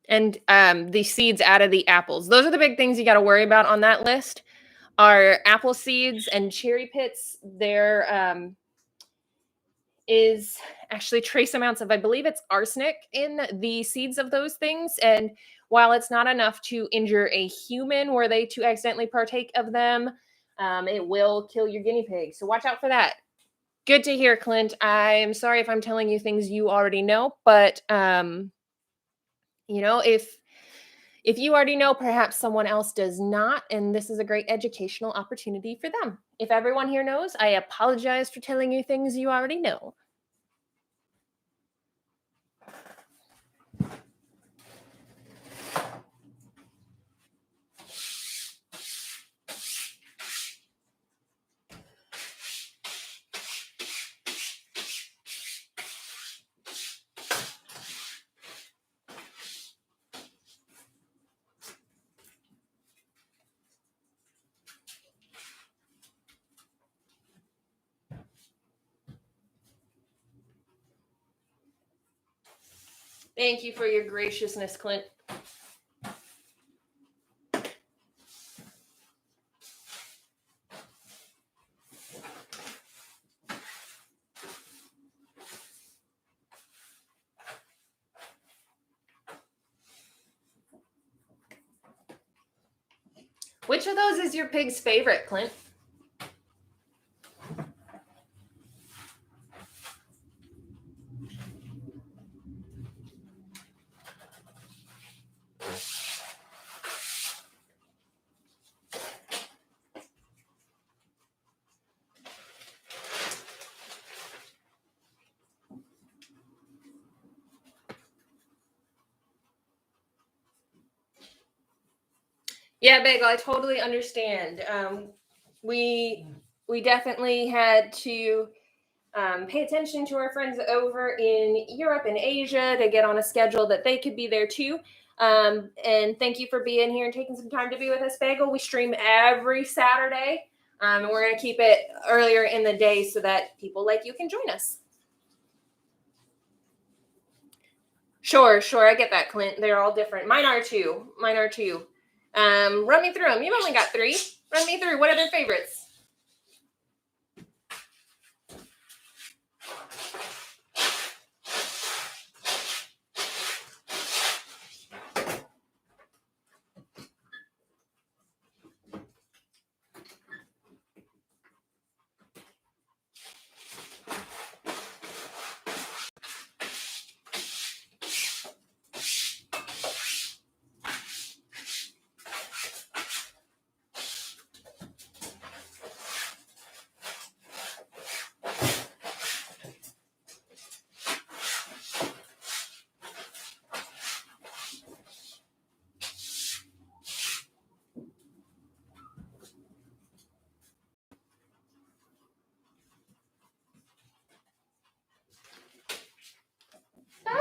[SPEAKER 1] And the seeds out of the apples. Those are the big things you got to worry about on that list. Are apple seeds and cherry pits. There is actually trace amounts of, I believe it's arsenic in the seeds of those things. And while it's not enough to injure a human were they to accidentally partake of them, it will kill your guinea pig. So watch out for that. Good to hear, Clint. I'm sorry if I'm telling you things you already know, but you know, if you already know, perhaps someone else does not, and this is a great educational opportunity for them. If everyone here knows, I apologize for telling you things you already know. Thank you for your graciousness, Clint. Which of those is your pig's favorite, Clint? Yeah, Bagel, I totally understand. We definitely had to pay attention to our friends over in Europe and Asia to get on a schedule that they could be there too. And thank you for being here and taking some time to be with us, Bagel. We stream every Saturday, and we're going to keep it earlier in the day so that people like you can join us. Sure. I get that, Clint. They're all different. Mine are too. Run me through them. You've only got 3. Run me through. What are their favorites?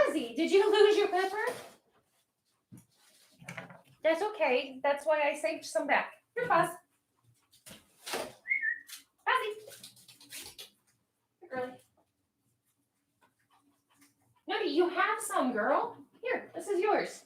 [SPEAKER 1] Fuzzy, did you lose your pepper? That's okay. That's why I saved some back. Here, Fuzz. Fuzzy. Here, girlie. No, you have some, girl. Here, this is yours.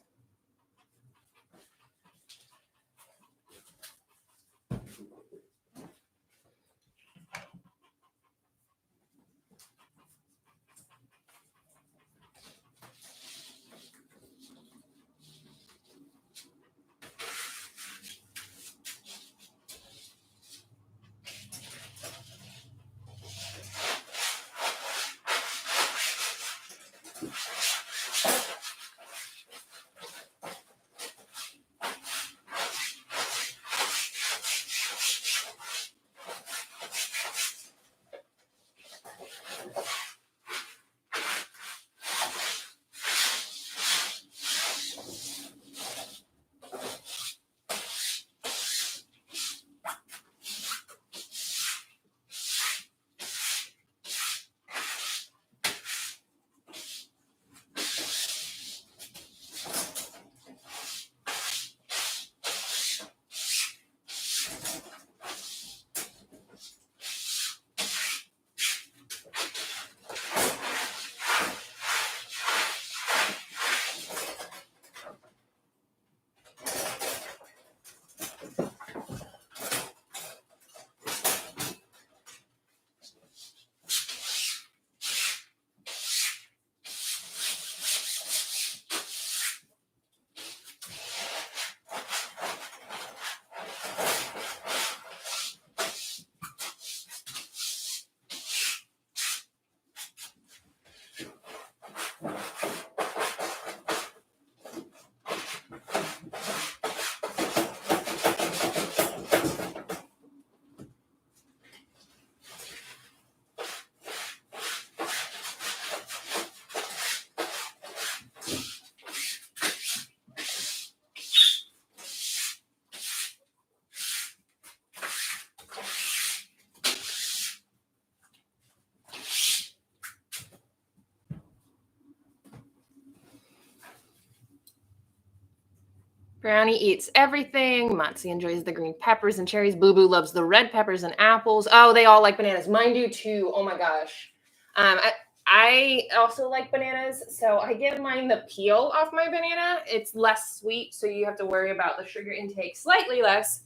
[SPEAKER 1] Brownie eats everything. Motzi enjoys the green peppers and cherries. Boo Boo loves the red peppers and apples. Oh, they all like bananas. Mine do too. Oh my gosh. I also like bananas, so I give mine the peel off my banana. It's less sweet, so you have to worry about the sugar intake slightly less.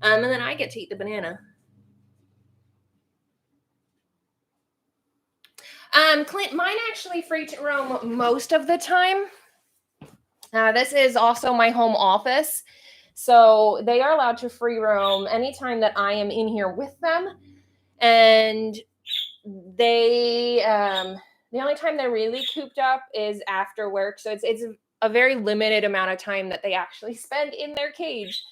[SPEAKER 1] And then I get to eat the banana. Clint, mine actually free to roam most of the time. This is also my home office. So they are allowed to free roam anytime that I am in here with them. And they, the only time they're really cooped up is after work. So it's a very limited amount of time that they actually spend in their cage.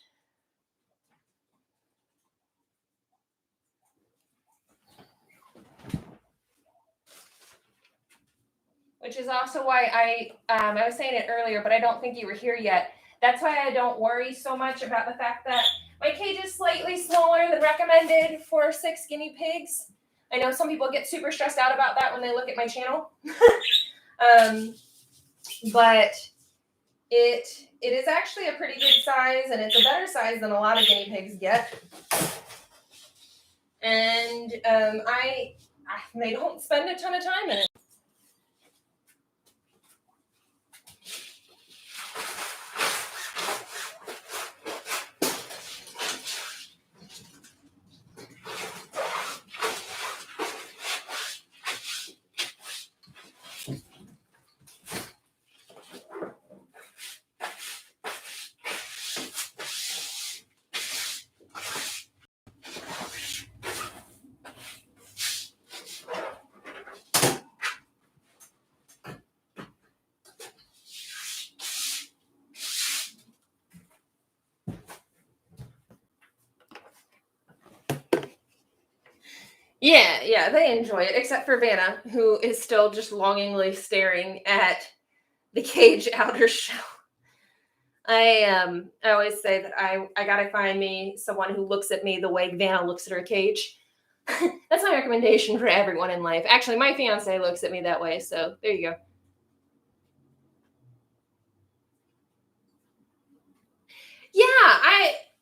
[SPEAKER 1] Which is also why I was saying it earlier, but I don't think you were here yet. That's why I don't worry so much about the fact that my cage is slightly smaller than recommended for 6 guinea pigs. I know some people get super stressed out about that when they look at my channel. But it is actually a pretty good size, and it's a better size than a lot of guinea pigs get. And they don't spend a ton of time in it. Yeah, they enjoy it, except for Vanna, who is still just longingly staring at the cage outer shell. I always say that I gotta find me someone who looks at me the way Vanna looks at her cage. That's my recommendation for everyone in life. Actually, my fiance looks at me that way, so there you go. Yeah,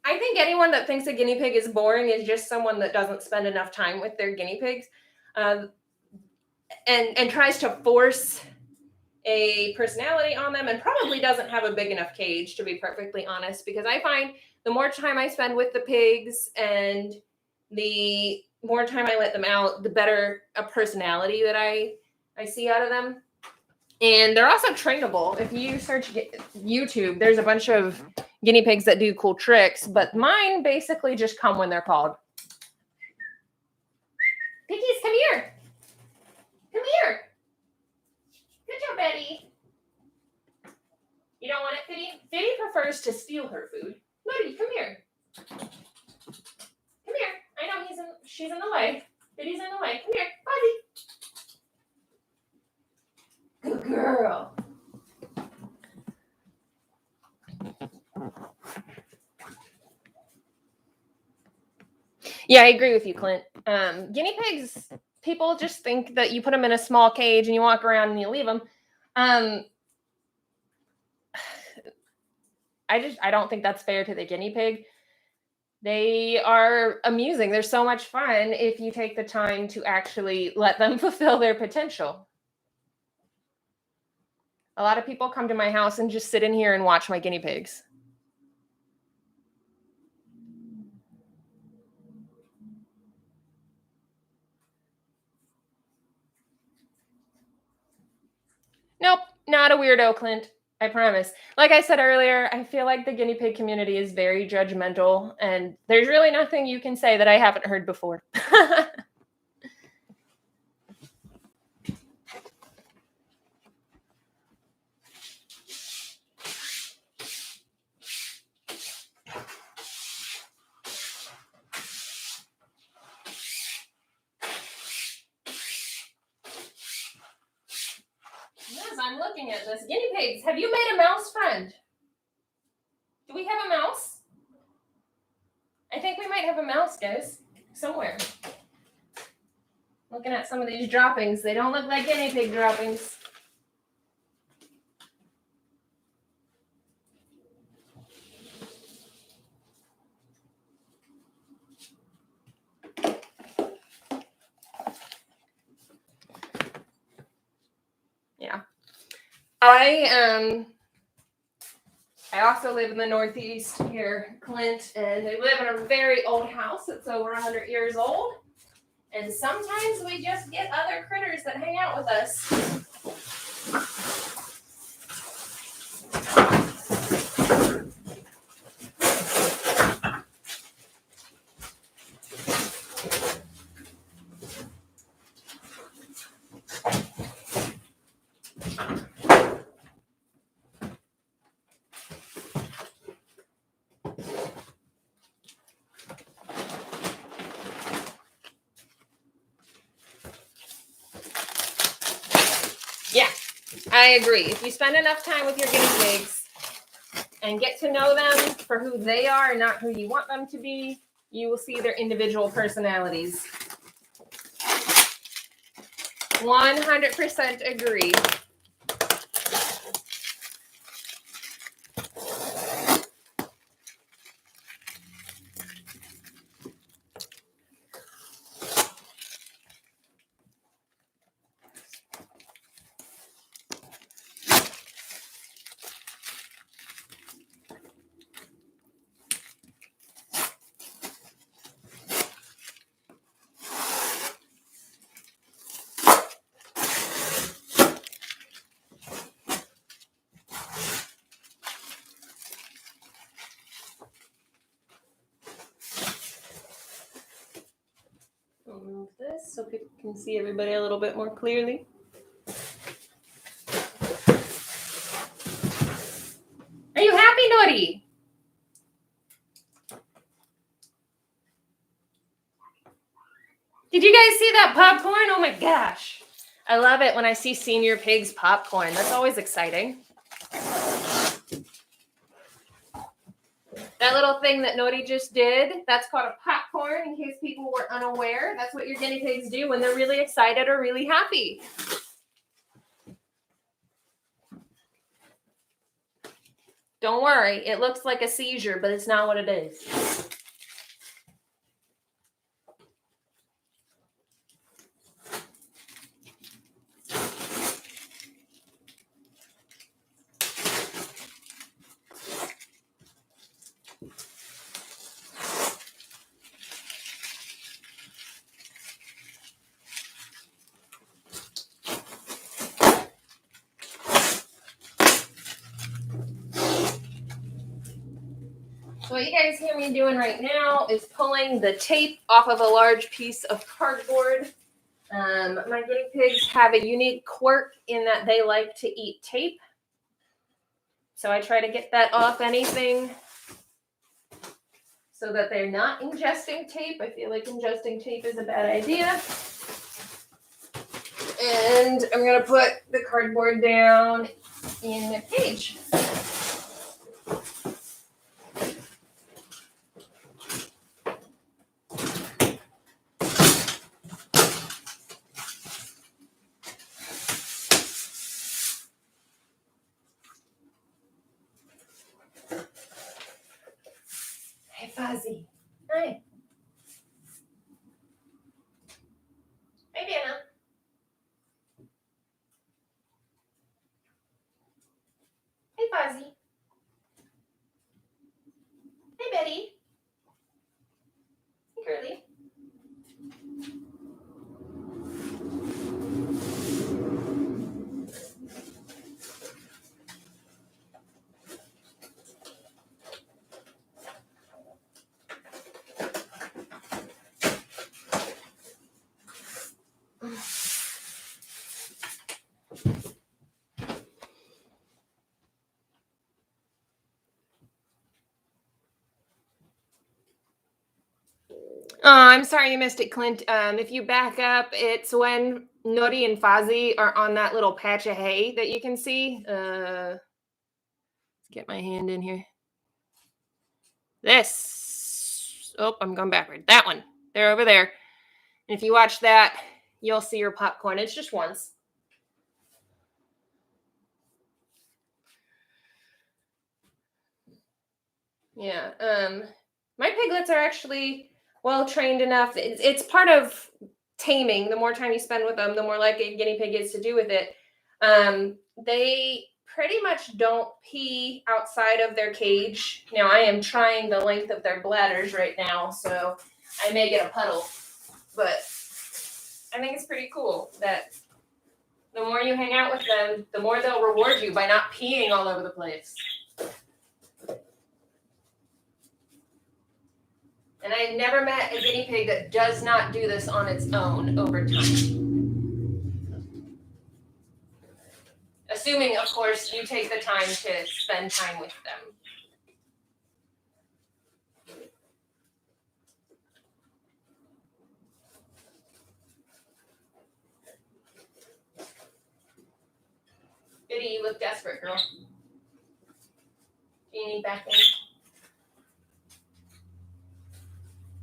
[SPEAKER 1] I think anyone that thinks a guinea pig is boring is just someone that doesn't spend enough time with their guinea pigs, and tries to force a personality on them, and probably doesn't have a big enough cage, to be perfectly honest, because I find the more time I spend with the pigs and the more time I let them out, the better a personality that I see out of them. And they're also trainable. If you search YouTube, there's a bunch of guinea pigs that do cool tricks, but mine basically just come when they're called. Piggies, come here. Come here. Good job, Betty. You don't want it, Fiddy? Fiddy prefers to steal her food. Lottie, come here. Come here. I know she's in the way. Fiddy's in the way. Come here, Buddy. Good girl. Yeah, I agree with you, Clint. Guinea pigs, people just think that you put them in a small cage and you walk around and you leave them. I don't think that's fair to the guinea pig. They are amusing. They're so much fun if you take the time to actually let them fulfill their potential. A lot of people come to my house and just sit in here and watch my guinea pigs. Nope, not a weirdo, Clint. I promise. Like I said earlier, I feel like the guinea pig community is very judgmental, and there's really nothing you can say that I haven't heard before. Yes, I'm looking at this. Guinea pigs, have you made a mouse friend? Do we have a mouse? I think we might have a mouse, guys, somewhere. Looking at some of these droppings, they don't look like guinea pig droppings. Yeah. I also live in the Northeast here, Clint, and we live in a very old house. It's over 100 years old. And sometimes we just get other critters that hang out with us. Yeah, I agree. If you spend enough time with your guinea pigs and get to know them for who they are and not who you want them to be, you will see their individual personalities. 100% agree. I'll move this so people can see everybody a little bit more clearly. Are you happy, Nori? Did you guys see that popcorn? Oh my gosh. I love it when I see senior pigs popcorn. That's always exciting. That little thing that Nori just did, that's called a popcorn, in case people were unaware. That's what your guinea pigs do when they're really excited or really happy. Don't worry, it looks like a seizure, but it's not what it is. So what you guys hear me doing right now is pulling the tape off of a large piece of cardboard. My guinea pigs have a unique quirk in that they like to eat tape. So I try to get that off anything so that they're not ingesting tape. I feel like ingesting tape is a bad idea. And I'm going to put the cardboard down in the cage. Hey, Fuzzy. Hi. Hey, Dana. Hey, Fuzzy. Hey, Betty. Hey, Curly. Oh, I'm sorry you missed it, Clint. If you back up, it's when Nori and Fozzie are on that little patch of hay that you can see. Let's get my hand in here. This. Oh, I'm going backward. That one. They're over there. And if you watch that, you'll see your popcorn. It's just once. Yeah. My piglets are actually well trained enough. It's part of taming. The more time you spend with them, the more likely a guinea pig is to do with it. They pretty much don't pee outside of their cage. Now, I am trying the length of their bladders right now, so I may get a puddle. But I think it's pretty cool that the more you hang out with them, the more they'll reward you by not peeing all over the place. And I've never met a guinea pig that does not do this on its own over time. Assuming, of course, you take the time to spend time with them. Biddy, you look desperate, girl. Do you need back in.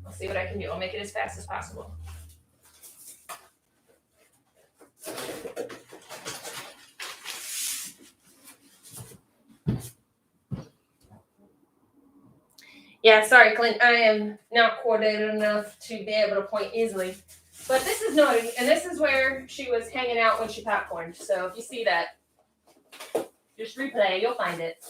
[SPEAKER 1] I'll see what I can do. I'll make it as fast as possible. Yeah, sorry, Clint. I am not coordinated enough to be able to point easily. But this is naughty, and this is where she was hanging out when she popcorned. So if you see that, just replay. You'll find it.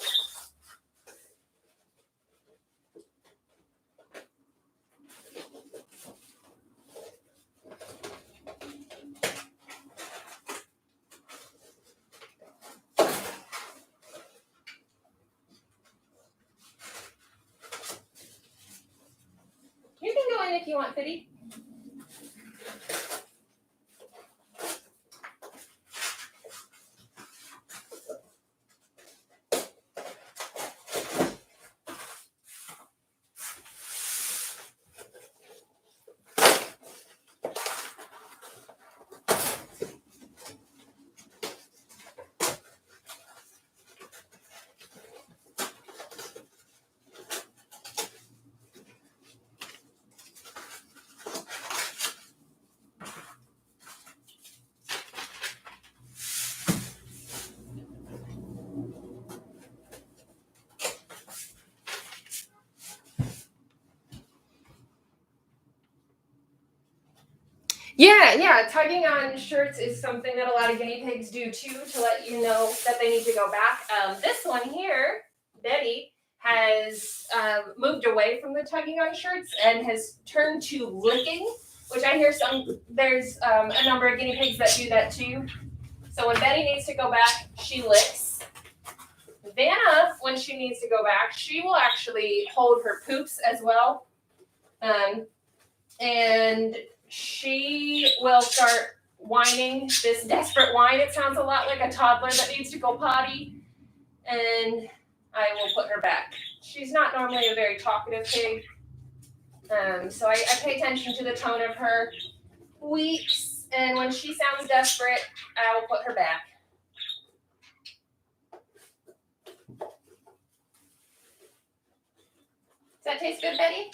[SPEAKER 1] You can go in if you want, Fitty. Yeah. Tugging on shirts is something that a lot of guinea pigs do too, to let you know that they need to go back. This one here, Betty, has moved away from the tugging on shirts and has turned to licking, which I hear there's a number of guinea pigs that do that too. So when Betty needs to go back, she licks. Vanna, when she needs to go back, she will actually hold her poops as well. And she will start whining this desperate whine. It sounds a lot like a toddler that needs to go potty. And I will put her back. She's not normally a very talkative pig. So I pay attention to the tone of her weeps. And when she sounds desperate, I will put her back. Does that taste good, Betty?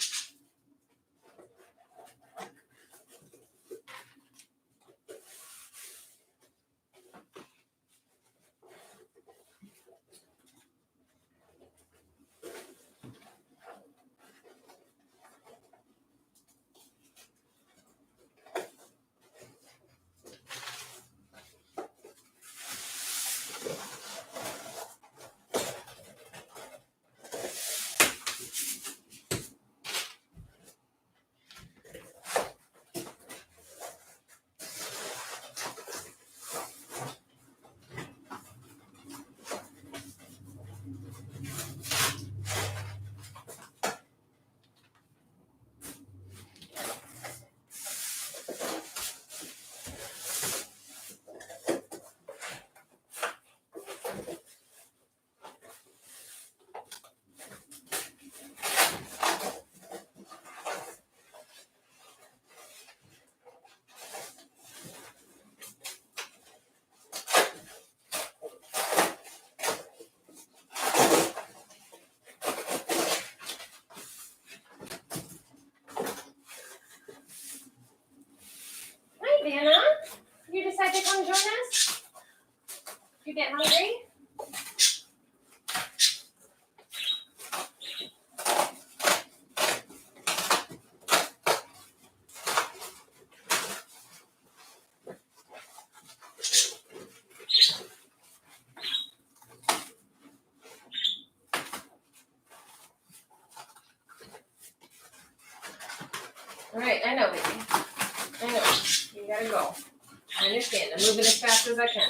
[SPEAKER 1] Vanna, you decide to come join us? You get hungry? All right, I know, baby. I know. You gotta go. I understand. I'm moving as fast as I can.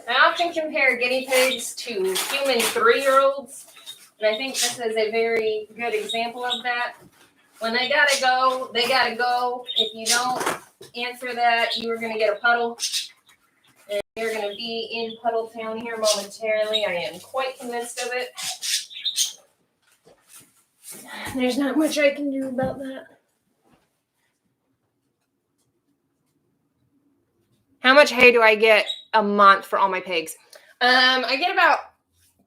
[SPEAKER 1] I often compare guinea pigs to human 3-year-olds, and I think this is a very good example of that. When they gotta go, they gotta go. If you don't answer that, you are gonna get a puddle. And you're going to be in Puddle Town here momentarily. I am quite convinced of it. There's not much I can do about that. How much hay do I get a month for all my pigs? I get about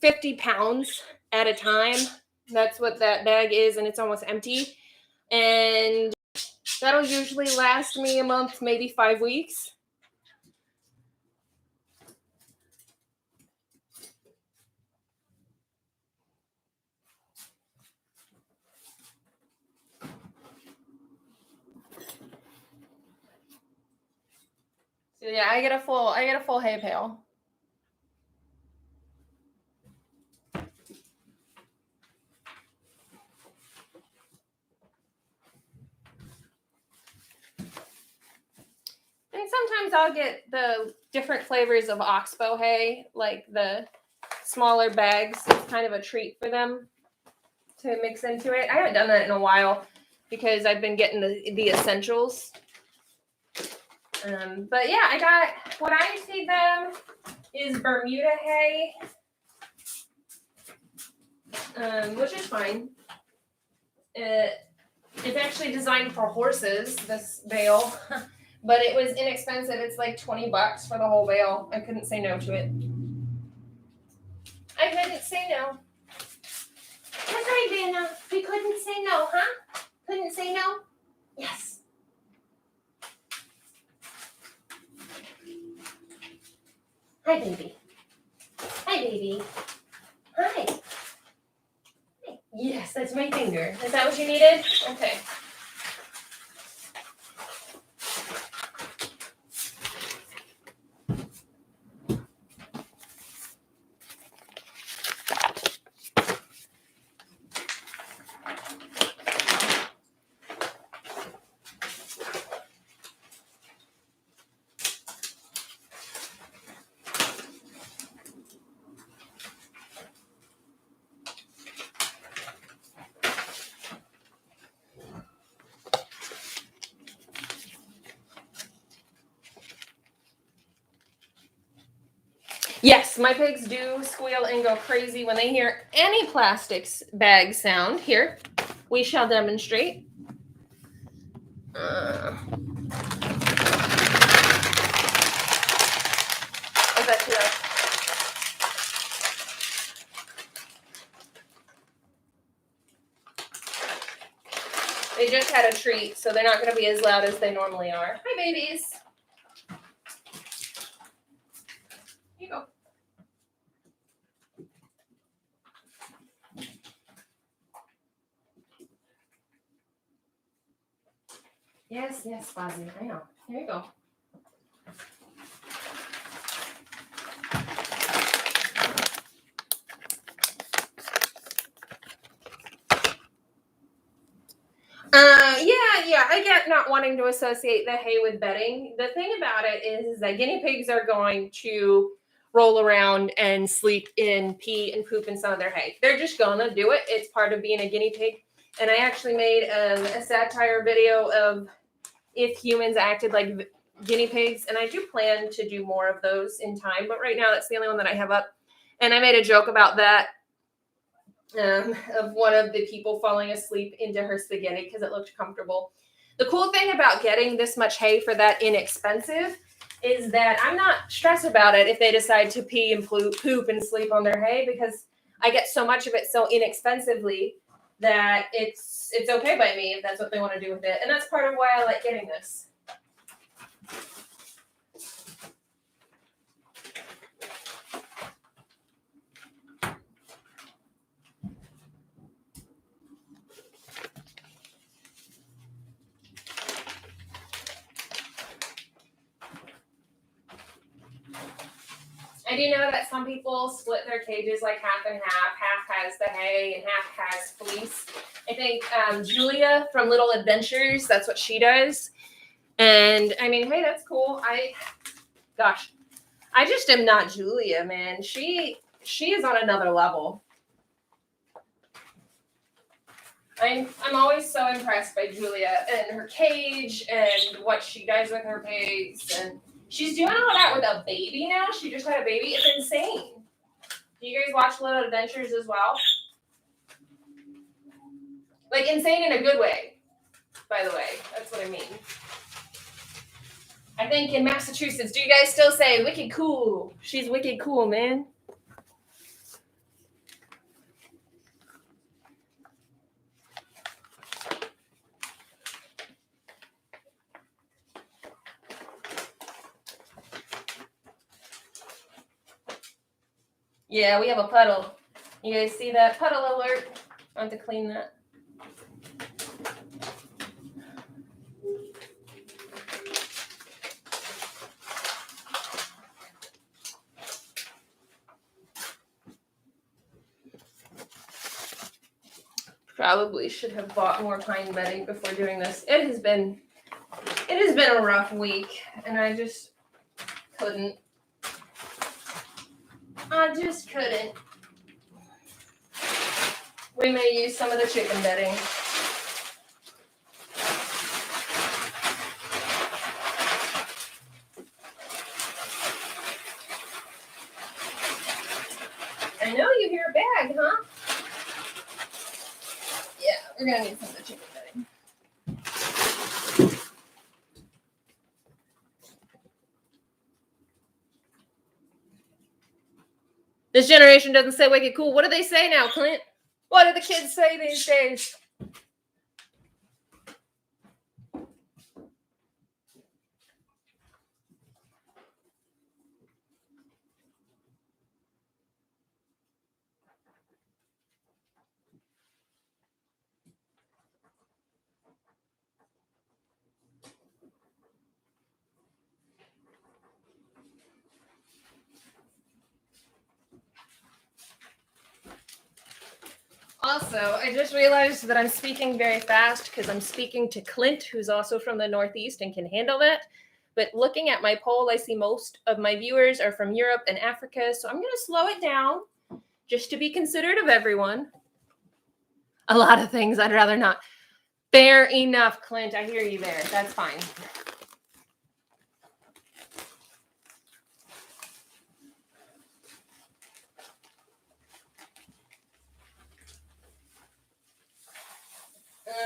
[SPEAKER 1] 50 pounds at a time. That's what that bag is, and it's almost empty. And that'll usually last me a month, maybe 5 weeks. So yeah, I get a full hay pail. And sometimes I'll get the different flavors of oxbow hay, like the smaller bags. It's kind of a treat for them to mix into it. I haven't done that in a while because I've been getting the essentials. But yeah, I got, what I feed them is Bermuda hay, which is fine. It's actually designed for horses, this bale, but it was inexpensive. It's like $20 for the whole bale. I couldn't say no to it. I couldn't say no. That's right, Vanna. We couldn't say no, huh? Couldn't say no? Yes. Hi, baby. Hi, baby. Hi. Yes, that's my finger. Is that what you needed? Okay. Yes, my pigs do squeal and go crazy when they hear any plastics bag sound. Here, we shall demonstrate. Is that too loud? They just had a treat, so they're not going to be as loud as they normally are. Hi, babies. Here you go. Yes, Fozzie. I know. Here you go. Yeah. I get not wanting to associate the hay with bedding. The thing about it is that guinea pigs are going to roll around and sleep in pee and poop in some of their hay. They're just gonna do it. It's part of being a guinea pig. And I actually made a satire video of if humans acted like guinea pigs, and I do plan to do more of those in time. But right now, that's the only one that I have up. And I made a joke about that. Of one of the people falling asleep into her spaghetti because it looked comfortable. The cool thing about getting this much hay for that inexpensive is that I'm not stressed about it if they decide to pee and poop and sleep on their hay, because I get so much of it so inexpensively that it's okay by me if that's what they want to do with it. And that's part of why I like getting this. I do know that some people split their cages like half and half. Half has the hay and half has fleece. I think Julia from Little Adventures, that's what she does. And I mean, hey, that's cool. I just am not Julia, man. She is on another level. I'm always so impressed by Julia and her cage and what she does with her pigs, and she's doing all that with a baby now. She just had a baby. It's insane. Do you guys watch Little Adventures as well? Like insane in a good way, by the way. That's what I mean. I think in Massachusetts, do you guys still say wicked cool? She's wicked cool, man. Yeah, we have a puddle. You guys see that? Puddle alert. I want to clean that. Probably should have bought more pine bedding before doing this. It has been a rough week, and I just couldn't. We may use some of the chicken bedding. I know you hear a bag, huh? Yeah, we're gonna need some of the chicken bedding. This generation doesn't say wicked cool. What do they say now, Clint? What do the kids say these days? Also, I just realized that I'm speaking very fast because I'm speaking to Clint, who's also from the Northeast and can handle that. But looking at my poll, I see most of my viewers are from Europe and Africa, so I'm going to slow it down just to be considerate of everyone. A lot of things I'd rather not. Fair enough, Clint. I hear you there. That's fine.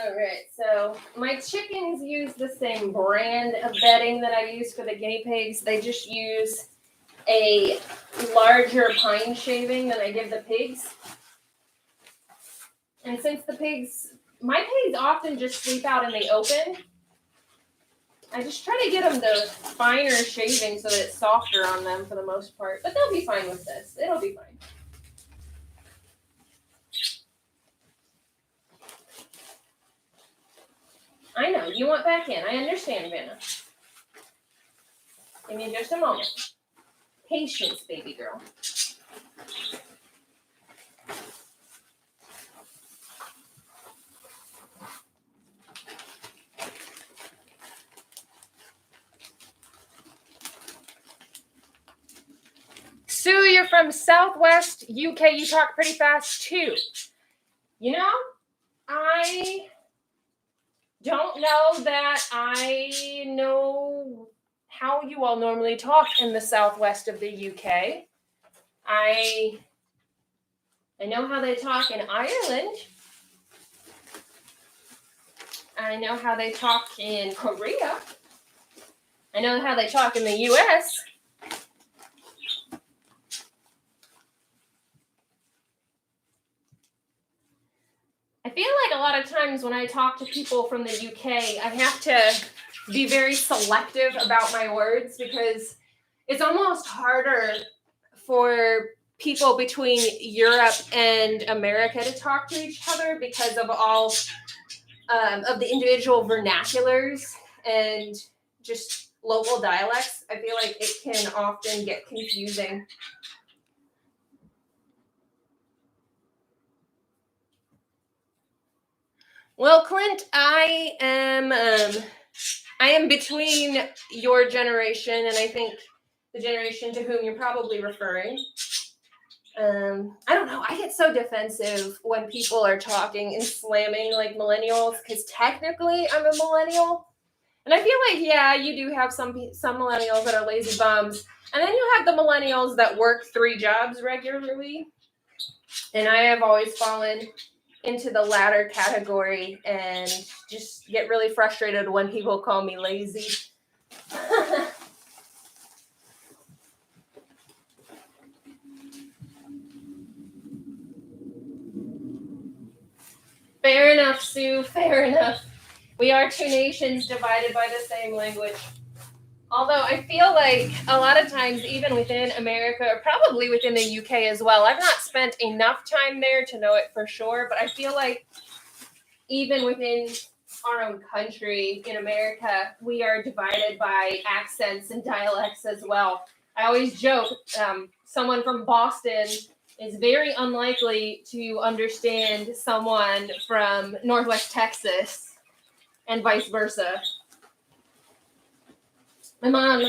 [SPEAKER 1] All right, so my chickens use the same brand of bedding that I use for the guinea pigs. They just use a larger pine shaving than I give the pigs. And since my pigs often just sleep out in the open, I just try to get them the finer shaving so that it's softer on them for the most part. But they'll be fine with this. It'll be fine. I know, you want back in. I understand, Vanna. Give me just a moment. Patience, baby girl. Sue, you're from Southwest UK. You talk pretty fast, too. You know, I don't know that I know how you all normally talk in the southwest of the UK. I know how they talk in Ireland. I know how they talk in Korea. I know how they talk in the US. I feel like a lot of times when I talk to people from the UK, I have to be very selective about my words because it's almost harder for people between Europe and America to talk to each other because of all of the individual vernaculars and just local dialects. I feel like it can often get confusing. Well, Clint, I am between your generation and I think the generation to whom you're probably referring. I don't know. I get so defensive when people are talking and slamming like millennials because technically I'm a millennial. And I feel like, yeah, you do have some millennials that are lazy bums. And then you have the millennials that work 3 jobs regularly. And I have always fallen into the latter category and just get really frustrated when people call me lazy. Fair enough, Sue. Fair enough. We are two nations divided by the same language. Although I feel like a lot of times, even within America, or probably within the UK as well, I've not spent enough time there to know it for sure, but I feel like even within our own country, in America, we are divided by accents and dialects as well. I always joke, someone from Boston is very unlikely to understand someone from Northwest Texas and vice versa. My mom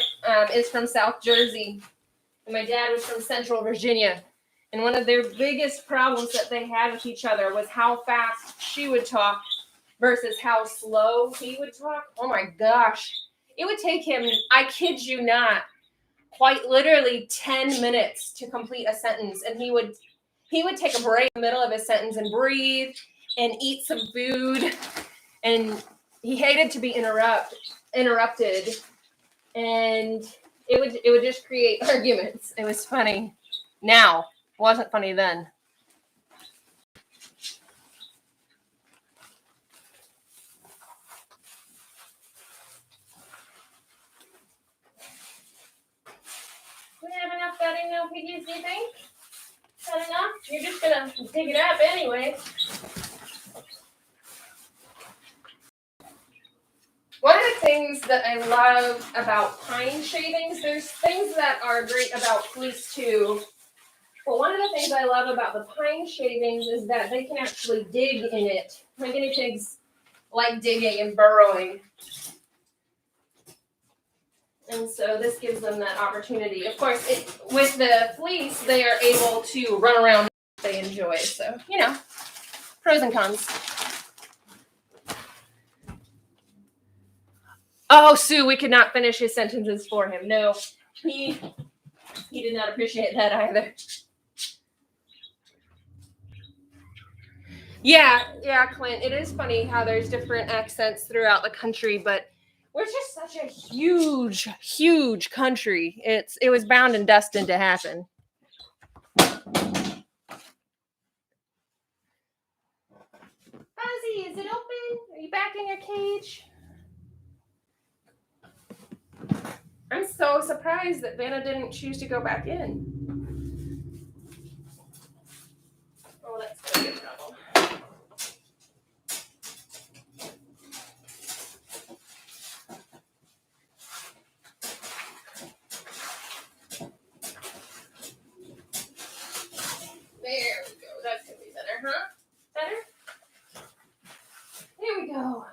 [SPEAKER 1] is from South Jersey, and my dad was from Central Virginia. And one of their biggest problems that they had with each other was how fast she would talk versus how slow he would talk. Oh my gosh. It would take him, I kid you not, quite literally 10 minutes to complete a sentence. And he would take a break in the middle of his sentence and breathe and eat some food. And he hated to be interrupted. And it would just create arguments. It was funny. Now, it wasn't funny then. We have enough bedding now, piggies, do you think? Is that enough? You're just gonna dig it up anyway. One of the things that I love about pine shavings, there's things that are great about fleece too, but one of the things I love about the pine shavings is that they can actually dig in it. My guinea pigs like digging and burrowing. And so this gives them that opportunity. Of course, with the fleece, they are able to run around if they enjoy. So, pros and cons. Oh, Sue, we could not finish his sentences for him. No, he did not appreciate that either. Yeah, Clint. It is funny how there's different accents throughout the country, but we're just such a huge, huge country. It was bound and destined to happen. Fuzzy, is it open? Are you back in your cage? I'm so surprised that Vanna didn't choose to go back in. Oh, that's gonna be a problem. There we go. That's gonna be better, huh? Better? There we go.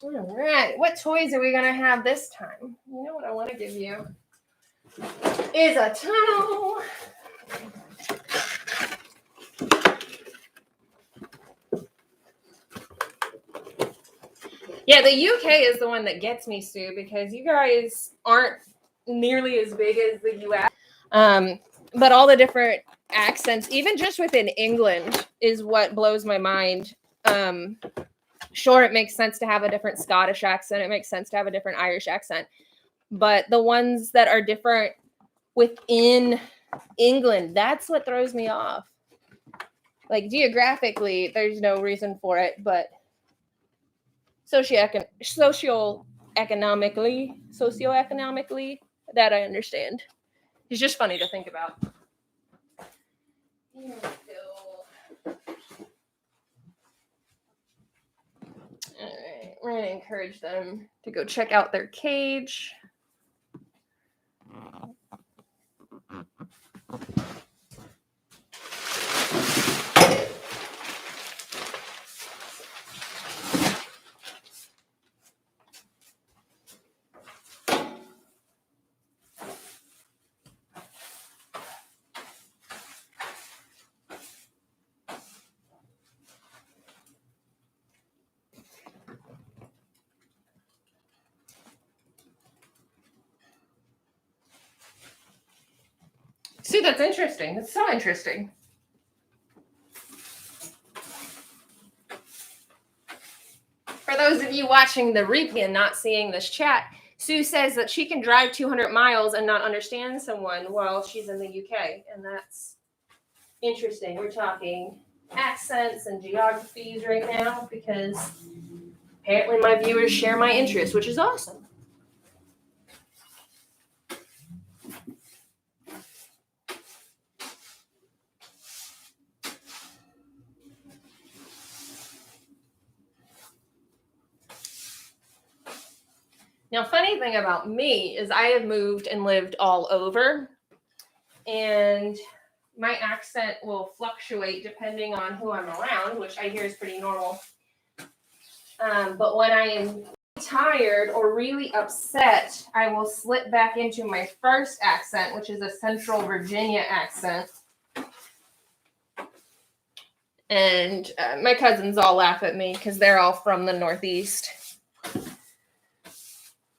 [SPEAKER 1] All right. What toys are we gonna have this time? You know what I want to give you is a tunnel. Yeah, the UK is the one that gets me, Sue, because you guys aren't nearly as big as the US. But all the different accents, even just within England, is what blows my mind. Sure, it makes sense to have a different Scottish accent. It makes sense to have a different Irish accent. But the ones that are different within England, that's what throws me off. Like, geographically, there's no reason for it, but socioeconomically, that I understand. It's just funny to think about. Here we go. All right, we're going to encourage them to go check out their cage. Sue, that's interesting. That's so interesting. For those of you watching the replay and not seeing this chat, Sue says that she can drive 200 miles and not understand someone while she's in the UK. And that's interesting. We're talking accents and geographies right now because apparently my viewers share my interests, which is awesome. Now, funny thing about me is I have moved and lived all over, and my accent will fluctuate depending on who I'm around, which I hear is pretty normal. But when I am tired or really upset, I will slip back into my first accent, which is a Central Virginia accent. And my cousins all laugh at me because they're all from the Northeast.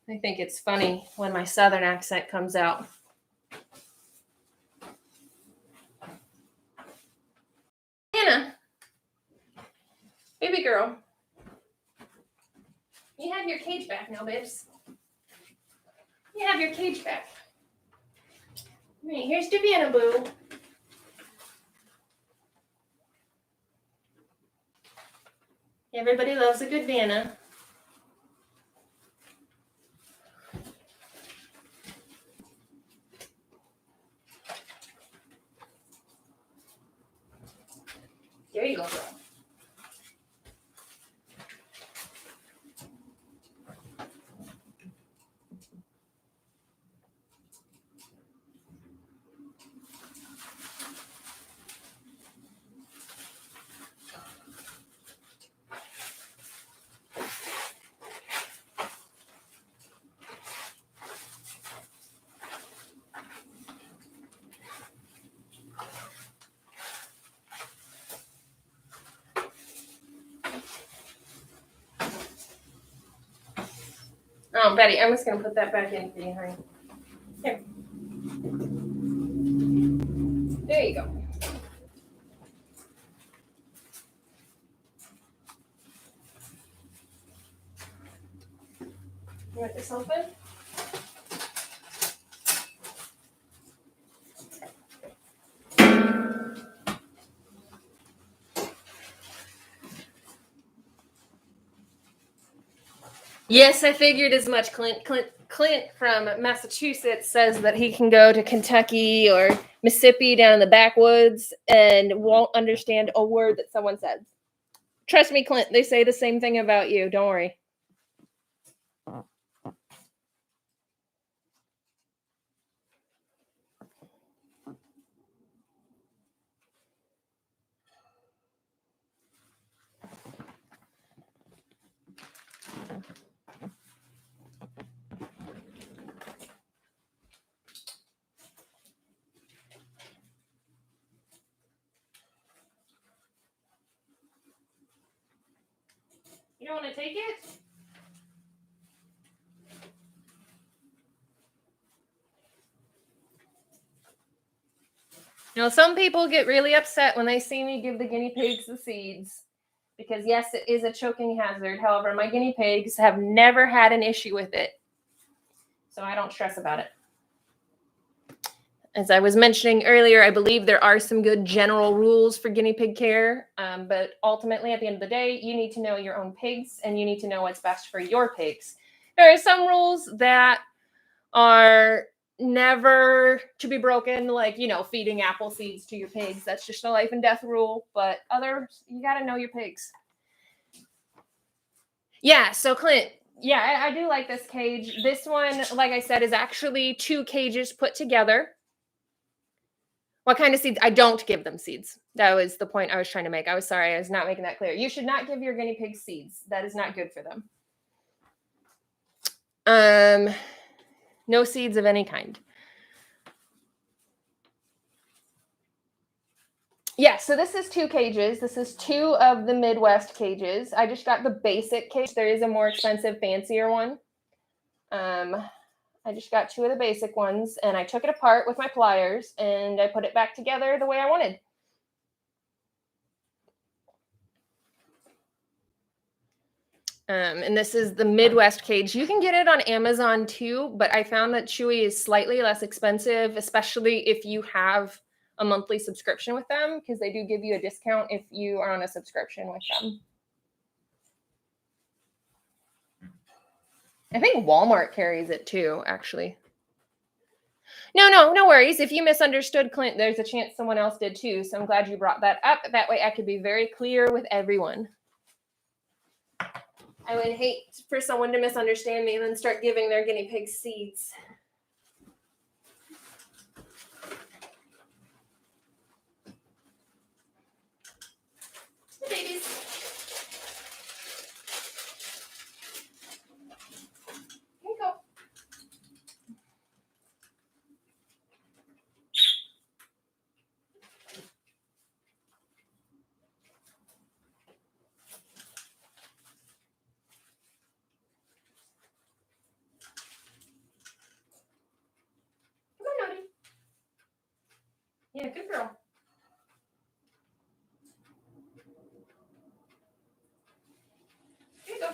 [SPEAKER 1] I think it's funny when my Southern accent comes out. Hannah, baby girl, you have your cage back now, babes. You have your cage back. All right, here's Davina Boo. Everybody loves a good Vanna. There you go, girl. Oh, Betty, I'm just going to put that back in for you, honey. Here. There you go. You want this open? Yes, I figured as much. Clint from Massachusetts says that he can go to Kentucky or Mississippi down in the backwoods and won't understand a word that someone says. Trust me, Clint, they say the same thing about you. Don't worry. You don't want to take it? You know, some people get really upset when they see me give the guinea pigs the seeds because, yes, it is a choking hazard. However, my guinea pigs have never had an issue with it, so I don't stress about it. As I was mentioning earlier, I believe there are some good general rules for guinea pig care, but ultimately, at the end of the day, you need to know your own pigs and you need to know what's best for your pigs. There are some rules that are never to be broken, like, you know, feeding apple seeds to your pigs. That's just a life and death rule, but others, you got to know your pigs. Yeah, so Clint, yeah, I do like this cage. This one, like I said, is actually 2 cages put together. What kind of seeds? I don't give them seeds. That was the point I was trying to make. I was sorry. I was not making that clear. You should not give your guinea pigs seeds. That is not good for them. No seeds of any kind. Yeah, so this is 2 cages. This is 2 of the Midwest cages. I just got the basic cage. There is a more expensive, fancier one. I just got 2 of the basic ones, and I took it apart with my pliers, and I put it back together the way I wanted. And this is the Midwest cage. You can get it on Amazon too, but I found that Chewy is slightly less expensive, especially if you have a monthly subscription with them, because they do give you a discount if you are on a subscription with them. I think Walmart carries it too, actually. No worries. If you misunderstood Clint, there's a chance someone else did too. So I'm glad you brought that up. That way I could be very clear with everyone. I would hate for someone to misunderstand me and then start giving their guinea pig seeds. The babies. Here you go. Come on, Nody. Yeah, good girl. Here you go.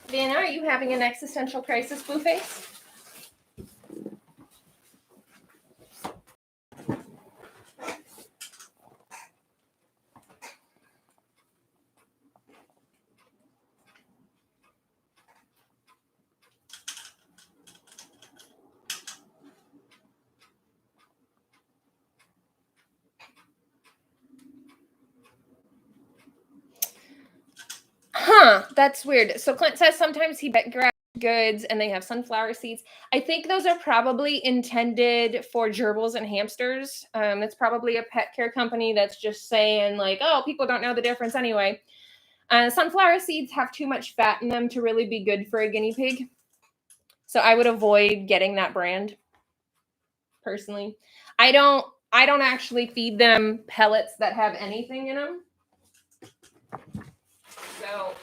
[SPEAKER 1] Vanna, are you having an existential crisis, Blueface? Huh, that's weird. So Clint says sometimes he grabs goods and they have sunflower seeds. I think those are probably intended for gerbils and hamsters. It's probably a pet care company that's just saying like, oh, people don't know the difference anyway. Sunflower seeds have too much fat in them to really be good for a guinea pig. So I would avoid getting that brand personally. I don't actually feed them pellets that have anything in them. So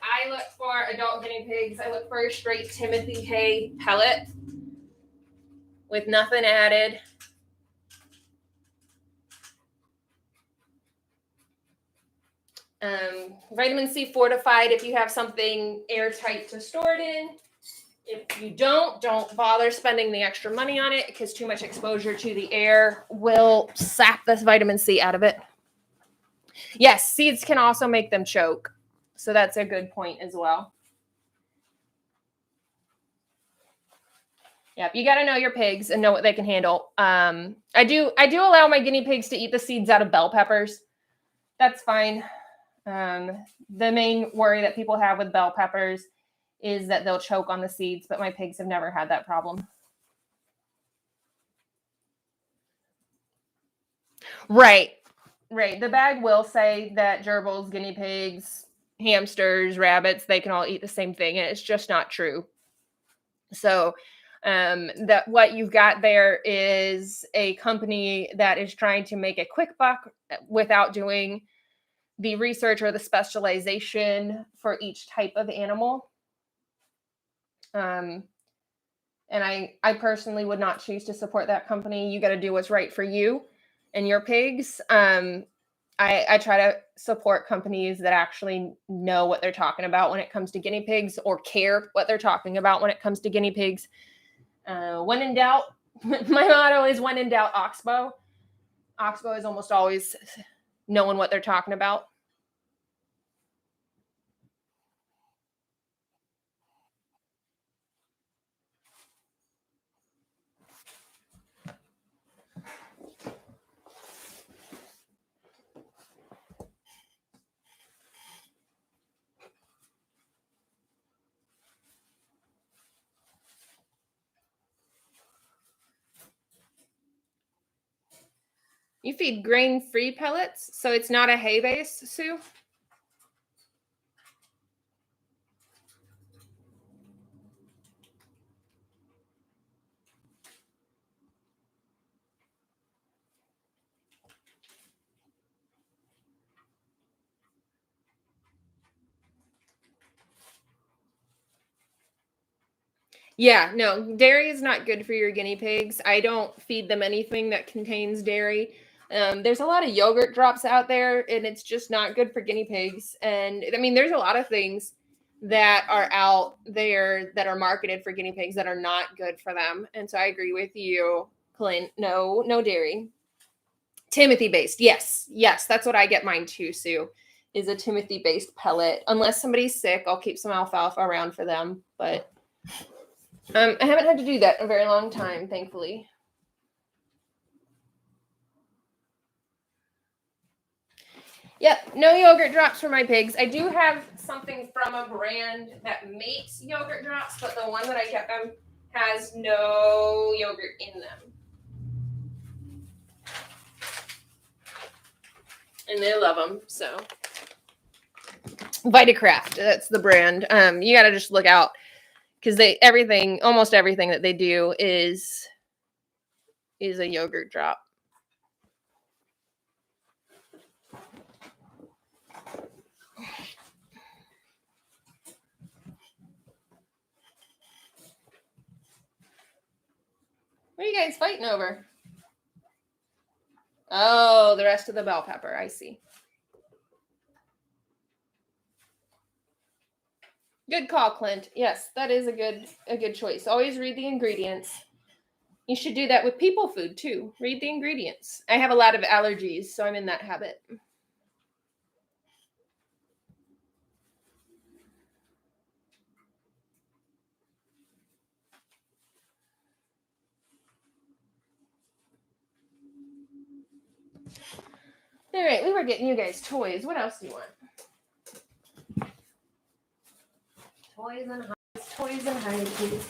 [SPEAKER 1] I look for adult guinea pigs. I look for a straight Timothy hay pellet with nothing added. Vitamin C fortified if you have something airtight to store it in. If you don't bother spending the extra money on it because too much exposure to the air will sap this vitamin C out of it. Yes, seeds can also make them choke. So that's a good point as well. Yep, you got to know your pigs and know what they can handle. I do allow my guinea pigs to eat the seeds out of bell peppers. That's fine. The main worry that people have with bell peppers is that they'll choke on the seeds, but my pigs have never had that problem. Right. The bag will say that gerbils, guinea pigs, hamsters, rabbits, they can all eat the same thing, and it's just not true. So that what you've got there is a company that is trying to make a quick buck without doing the research or the specialization for each type of animal. And I personally would not choose to support that company. You got to do what's right for you and your pigs. I try to support companies that actually know what they're talking about when it comes to guinea pigs, or care what they're talking about when it comes to guinea pigs. When in doubt, my motto is when in doubt, Oxbow. Oxbow is almost always knowing what they're talking about. You feed grain-free pellets, so it's not a hay base, Sue? Yeah, no, dairy is not good for your guinea pigs. I don't feed them anything that contains dairy. There's a lot of yogurt drops out there, and it's just not good for guinea pigs. And I mean, there's a lot of things that are out there that are marketed for guinea pigs that are not good for them. And so I agree with you, Clint. No, no dairy. Timothy based. Yes. Yes. That's what I get mine too, Sue, is a Timothy based pellet. Unless somebody's sick, I'll keep some alfalfa around for them. But I haven't had to do that in a very long time, thankfully. Yep, no yogurt drops for my pigs. I do have something from a brand that makes yogurt drops, but the one that I get them has no yogurt in them. And they love them, so. Vitacraft, that's the brand. You got to just look out because almost everything that they do is a yogurt drop. What are you guys fighting over? Oh, the rest of the bell pepper. I see. Good call, Clint. Yes, that is a good choice. Always read the ingredients. You should do that with people food too. Read the ingredients. I have a lot of allergies, so I'm in that habit. All right, we were getting you guys toys. What else do you want? Toys and hides. Toys and hides, please.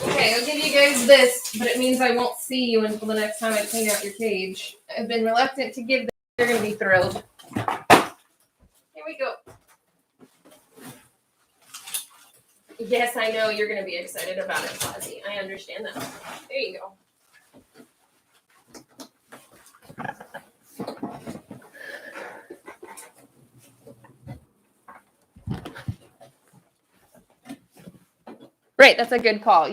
[SPEAKER 1] Okay, I'll give you guys this, but it means I won't see you until the next time I clean out your cage. I've been reluctant to give them. They're going to be thrilled. Here we go. Yes, I know you're going to be excited about it, Fozzie. I understand that. There you go. Right, that's a good call.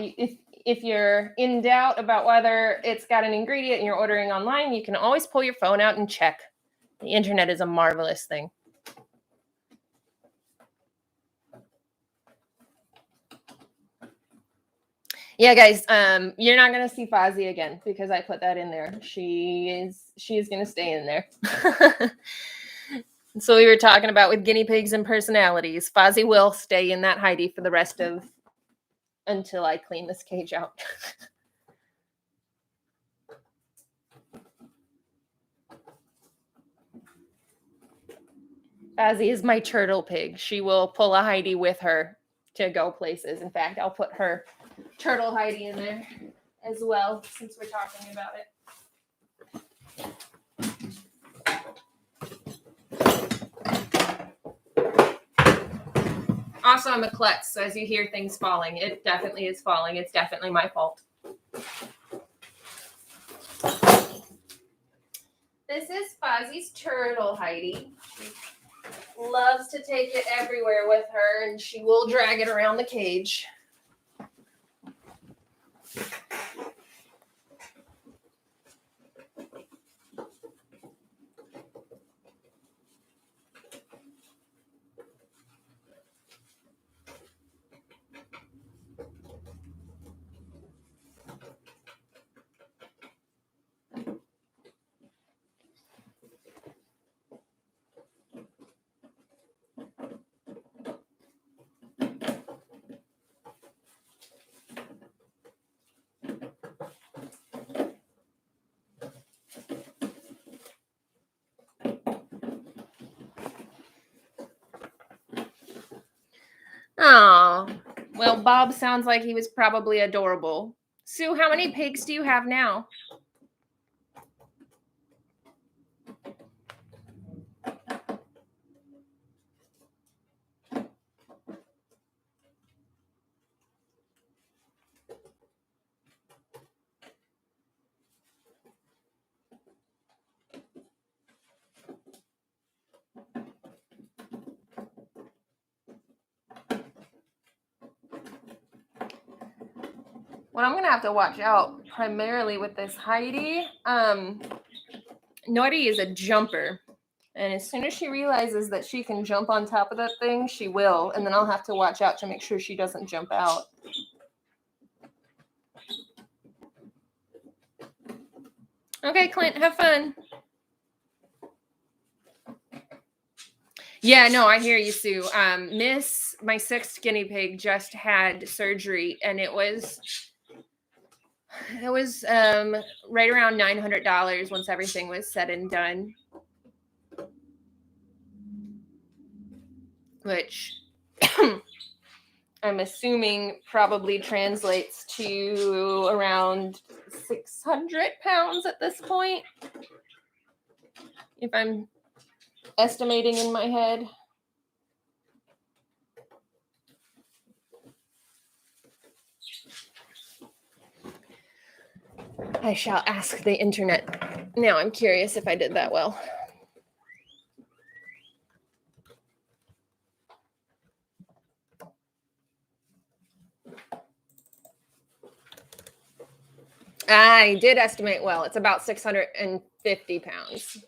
[SPEAKER 1] If you're in doubt about whether it's got an ingredient and you're ordering online, you can always pull your phone out and check. The internet is a marvelous thing. Yeah, guys, you're not gonna see Fozzie again because I put that in there. She is gonna stay in there. So we were talking about with guinea pigs and personalities. Fozzie will stay in that Heidi for the rest of until I clean this cage out. Fozzie is my turtle pig. She will pull a Heidi with her to go places. In fact, I'll put her turtle Heidi in there as well since we're talking about it. Also, I'm a klutz, so as you hear things falling, it definitely is falling. It's definitely my fault. This is Fozzie's turtle, Heidi. She loves to take it everywhere with her, and she will drag it around the cage. Oh, well, Bob sounds like he was probably adorable. Sue, how many pigs do you have now? What I'm going to have to watch out primarily with this Heidi, Naughty is a jumper. And as soon as she realizes that she can jump on top of that thing, she will. And then I'll have to watch out to make sure she doesn't jump out. Okay, Clint, have fun. Yeah, no, I hear you, Sue. My sixth guinea pig just had surgery, and it was right around $900 once everything was said and done, which I'm assuming probably translates to around 600 pounds at this point, if I'm estimating in my head. I shall ask the internet. Now I'm curious if I did that well. I did estimate well. It's about 650 pounds.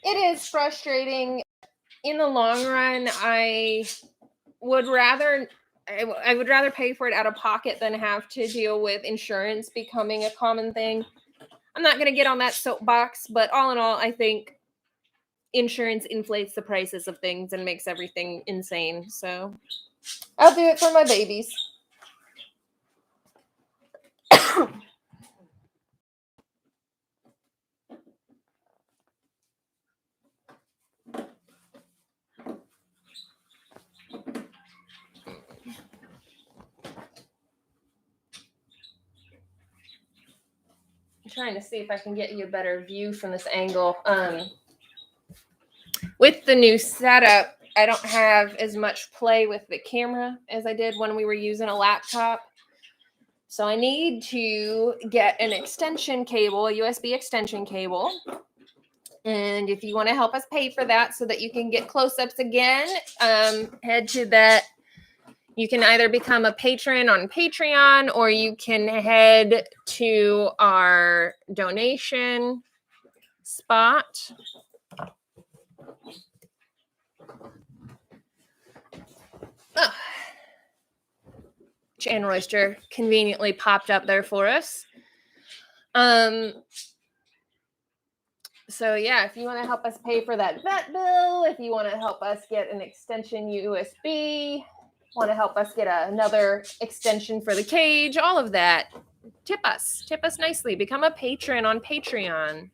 [SPEAKER 1] It is frustrating. In the long run, I would rather pay for it out of pocket than have to deal with insurance becoming a common thing. I'm not going to get on that soapbox, but all in all, I think insurance inflates the prices of things and makes everything insane. So I'll do it for my babies. I'm trying to see if I can get you a better view from this angle. With the new setup, I don't have as much play with the camera as I did when we were using a laptop. So I need to get an extension cable, a USB extension cable. And if you want to help us pay for that so that you can get close-ups again, head to that. You can either become a patron on Patreon, or you can head to our donation spot. Oh. Chan Royster conveniently popped up there for us. So yeah, if you want to help us pay for that vet bill, if you want to help us get an extension USB, want to help us get another extension for the cage, all of that, tip us nicely. Become a patron on Patreon.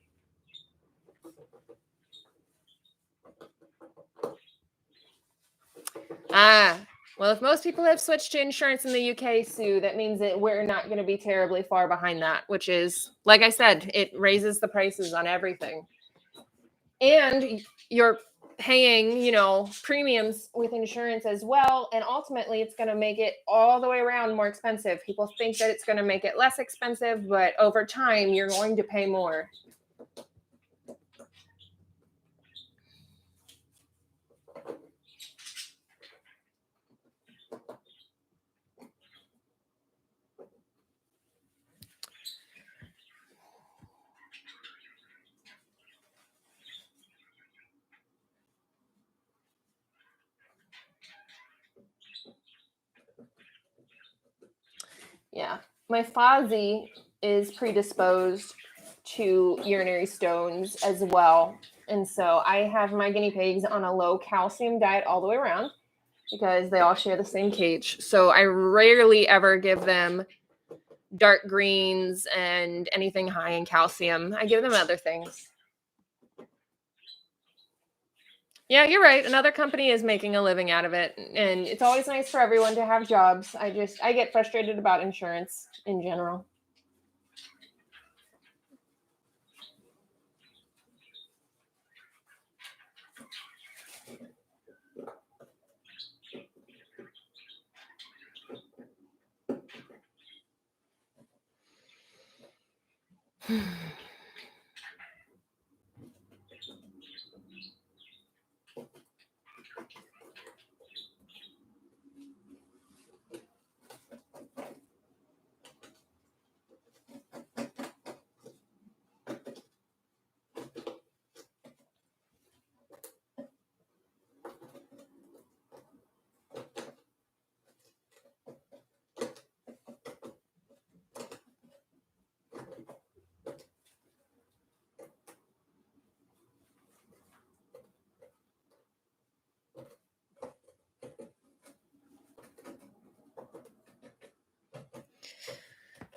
[SPEAKER 1] Well, if most people have switched to insurance in the UK, Sue, that means that we're not going to be terribly far behind that, which is, like I said, it raises the prices on everything. And you're paying, premiums with insurance as well. And ultimately, it's going to make it all the way around more expensive. People think that it's going to make it less expensive, but over time, you're going to pay more. Yeah. My Fozzie is predisposed to urinary stones as well. And so I have my guinea pigs on a low calcium diet all the way around because they all share the same cage. So I rarely ever give them dark greens and anything high in calcium. I give them other things. Yeah, you're right. Another company is making a living out of it. And it's always nice for everyone to have jobs. I get frustrated about insurance in general.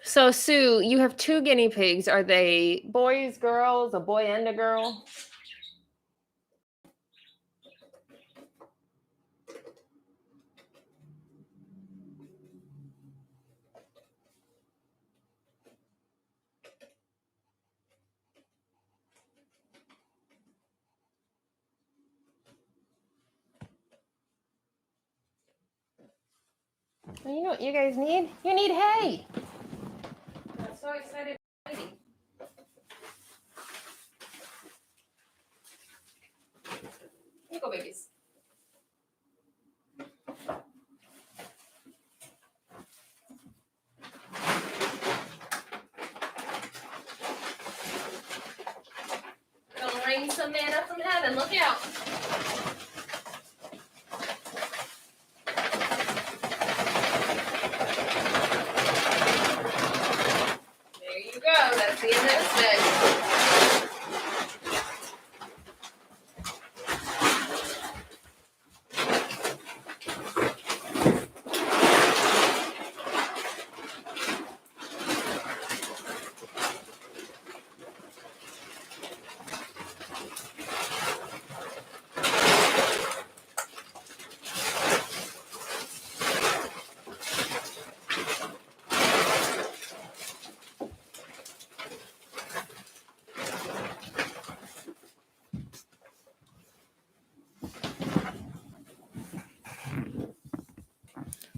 [SPEAKER 1] So, Sue, you have 2 guinea pigs. Are they boys, girls, a boy and a girl? You know what you guys need? You need hay. I'm so excited. Here you go, babies. Gonna rain some manna from heaven. Look out. There you go. That's the end of this bed.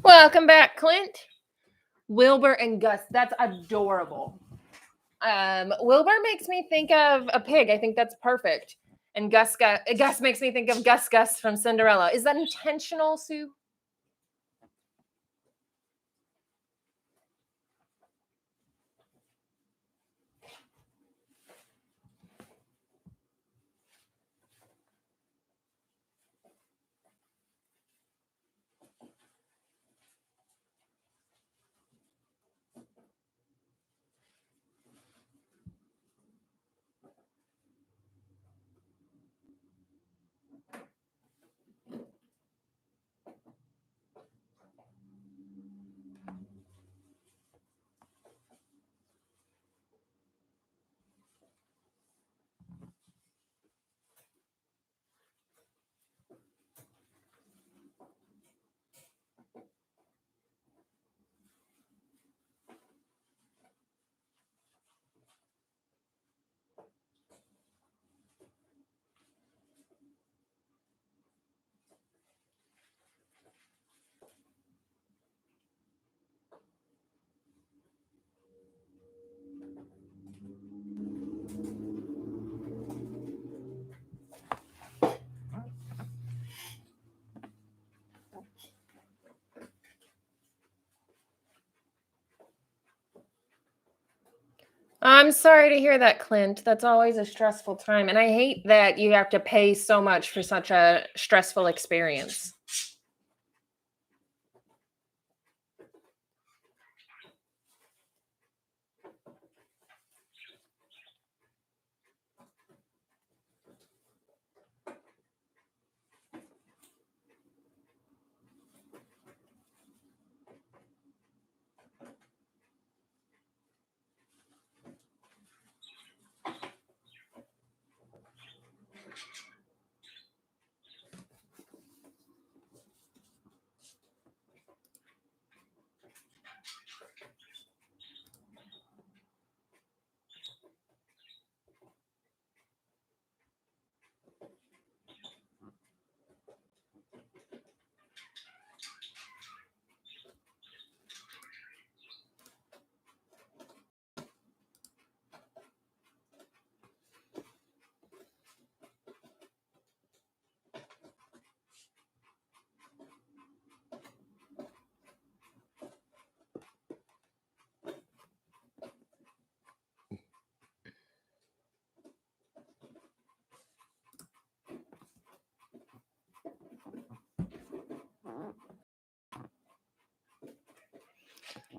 [SPEAKER 1] Welcome back, Clint. Wilbur and Gus. That's adorable. Wilbur makes me think of a pig. I think that's perfect. And Gus makes me think of Gus from Cinderella. Is that intentional, Sue? I'm sorry to hear that, Clint. That's always a stressful time. And I hate that you have to pay so much for such a stressful experience.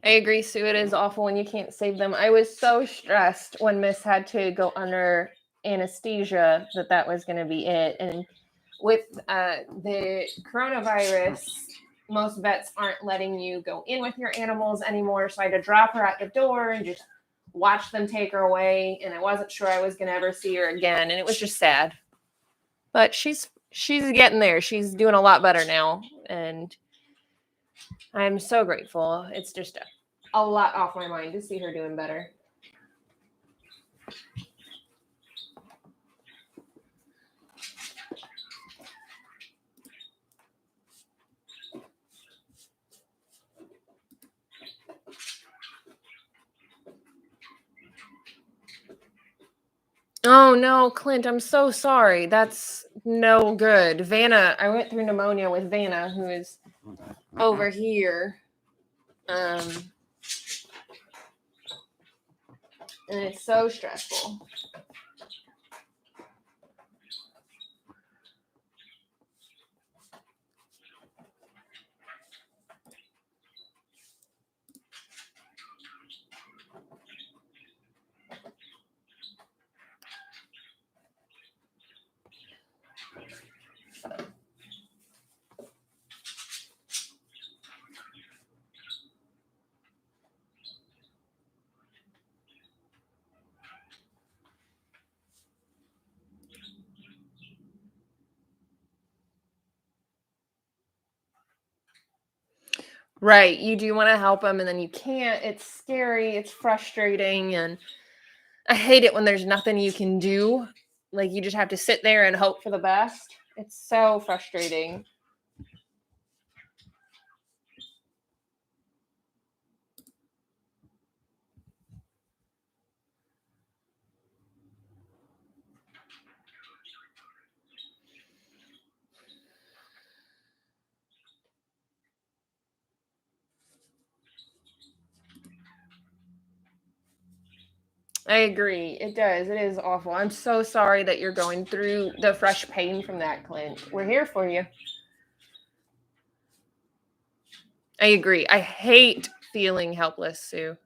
[SPEAKER 1] I agree, Sue. It is awful when you can't save them. I was so stressed when Miss had to go under anesthesia that was going to be it. And with the coronavirus, most vets aren't letting you go in with your animals anymore. So I had to drop her at the door and just watch them take her away. And I wasn't sure I was going to ever see her again. And it was just sad. But she's getting there. She's doing a lot better now. And I'm so grateful. It's just a lot off my mind to see her doing better. Oh no, Clint, I'm so sorry. That's no good. Vanna, I went through pneumonia with Vanna, who is over here. And it's so stressful. Right. You do want to help them and then you can't. It's scary. It's frustrating. And I hate it when there's nothing you can do. Like you just have to sit there and hope for the best. It's so frustrating. I agree. It does. It is awful. I'm so sorry that you're going through the fresh pain from that, Clint. We're here for you. I agree. I hate feeling helpless, Sue.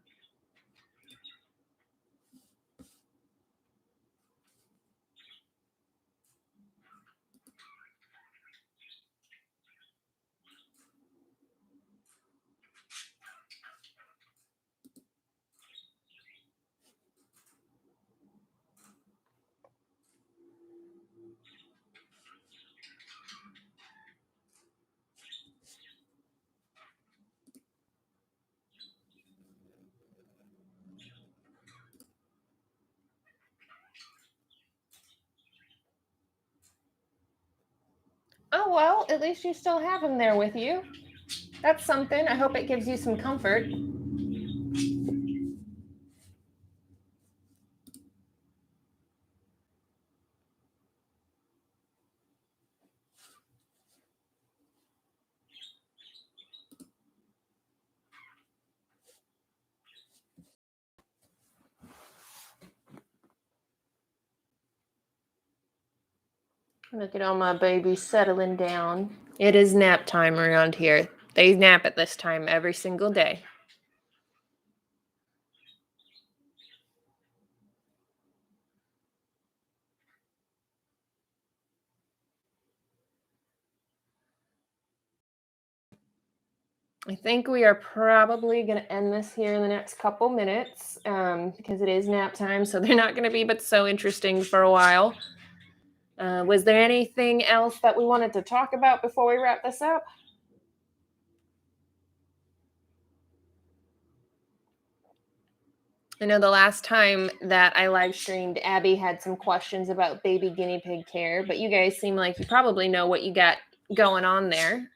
[SPEAKER 1] Oh, well, at least you still have him there with you. That's something. I hope it gives you some comfort. Look at all my babies settling down. It is nap time around here. They nap at this time every single day. I think we are probably going to end this here in the next couple minutes because it is nap time, so they're not going to be but so interesting for a while. Was there anything else that we wanted to talk about before we wrap this up? I know the last time that I live streamed, Abby had some questions about baby guinea pig care, but you guys seem like you probably know what you got going on there.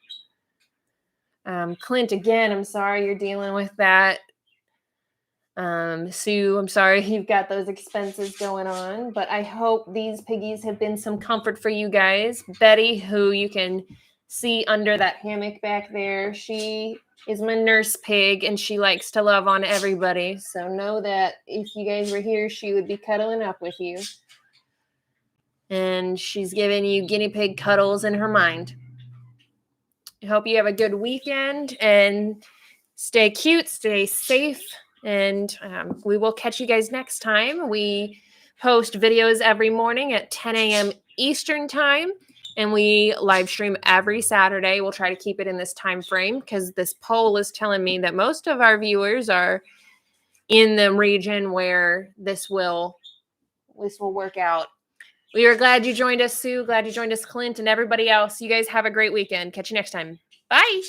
[SPEAKER 1] Clint, again, I'm sorry you're dealing with that. Sue, I'm sorry you've got those expenses going on, but I hope these piggies have been some comfort for you guys. Betty, who you can see under that hammock back there, she is my nurse pig and she likes to love on everybody. So know that if you guys were here, she would be cuddling up with you. And she's giving you guinea pig cuddles in her mind. I hope you have a good weekend and stay cute, stay safe, and we will catch you guys next time. We post videos every morning at 10 a.m. Eastern time, and we live stream every Saturday. We'll try to keep it in this time frame because this poll is telling me that most of our viewers are in the region where this will work out. We are glad you joined us, Sue. Glad you joined us, Clint, and everybody else. You guys have a great weekend. Catch you next time. Bye.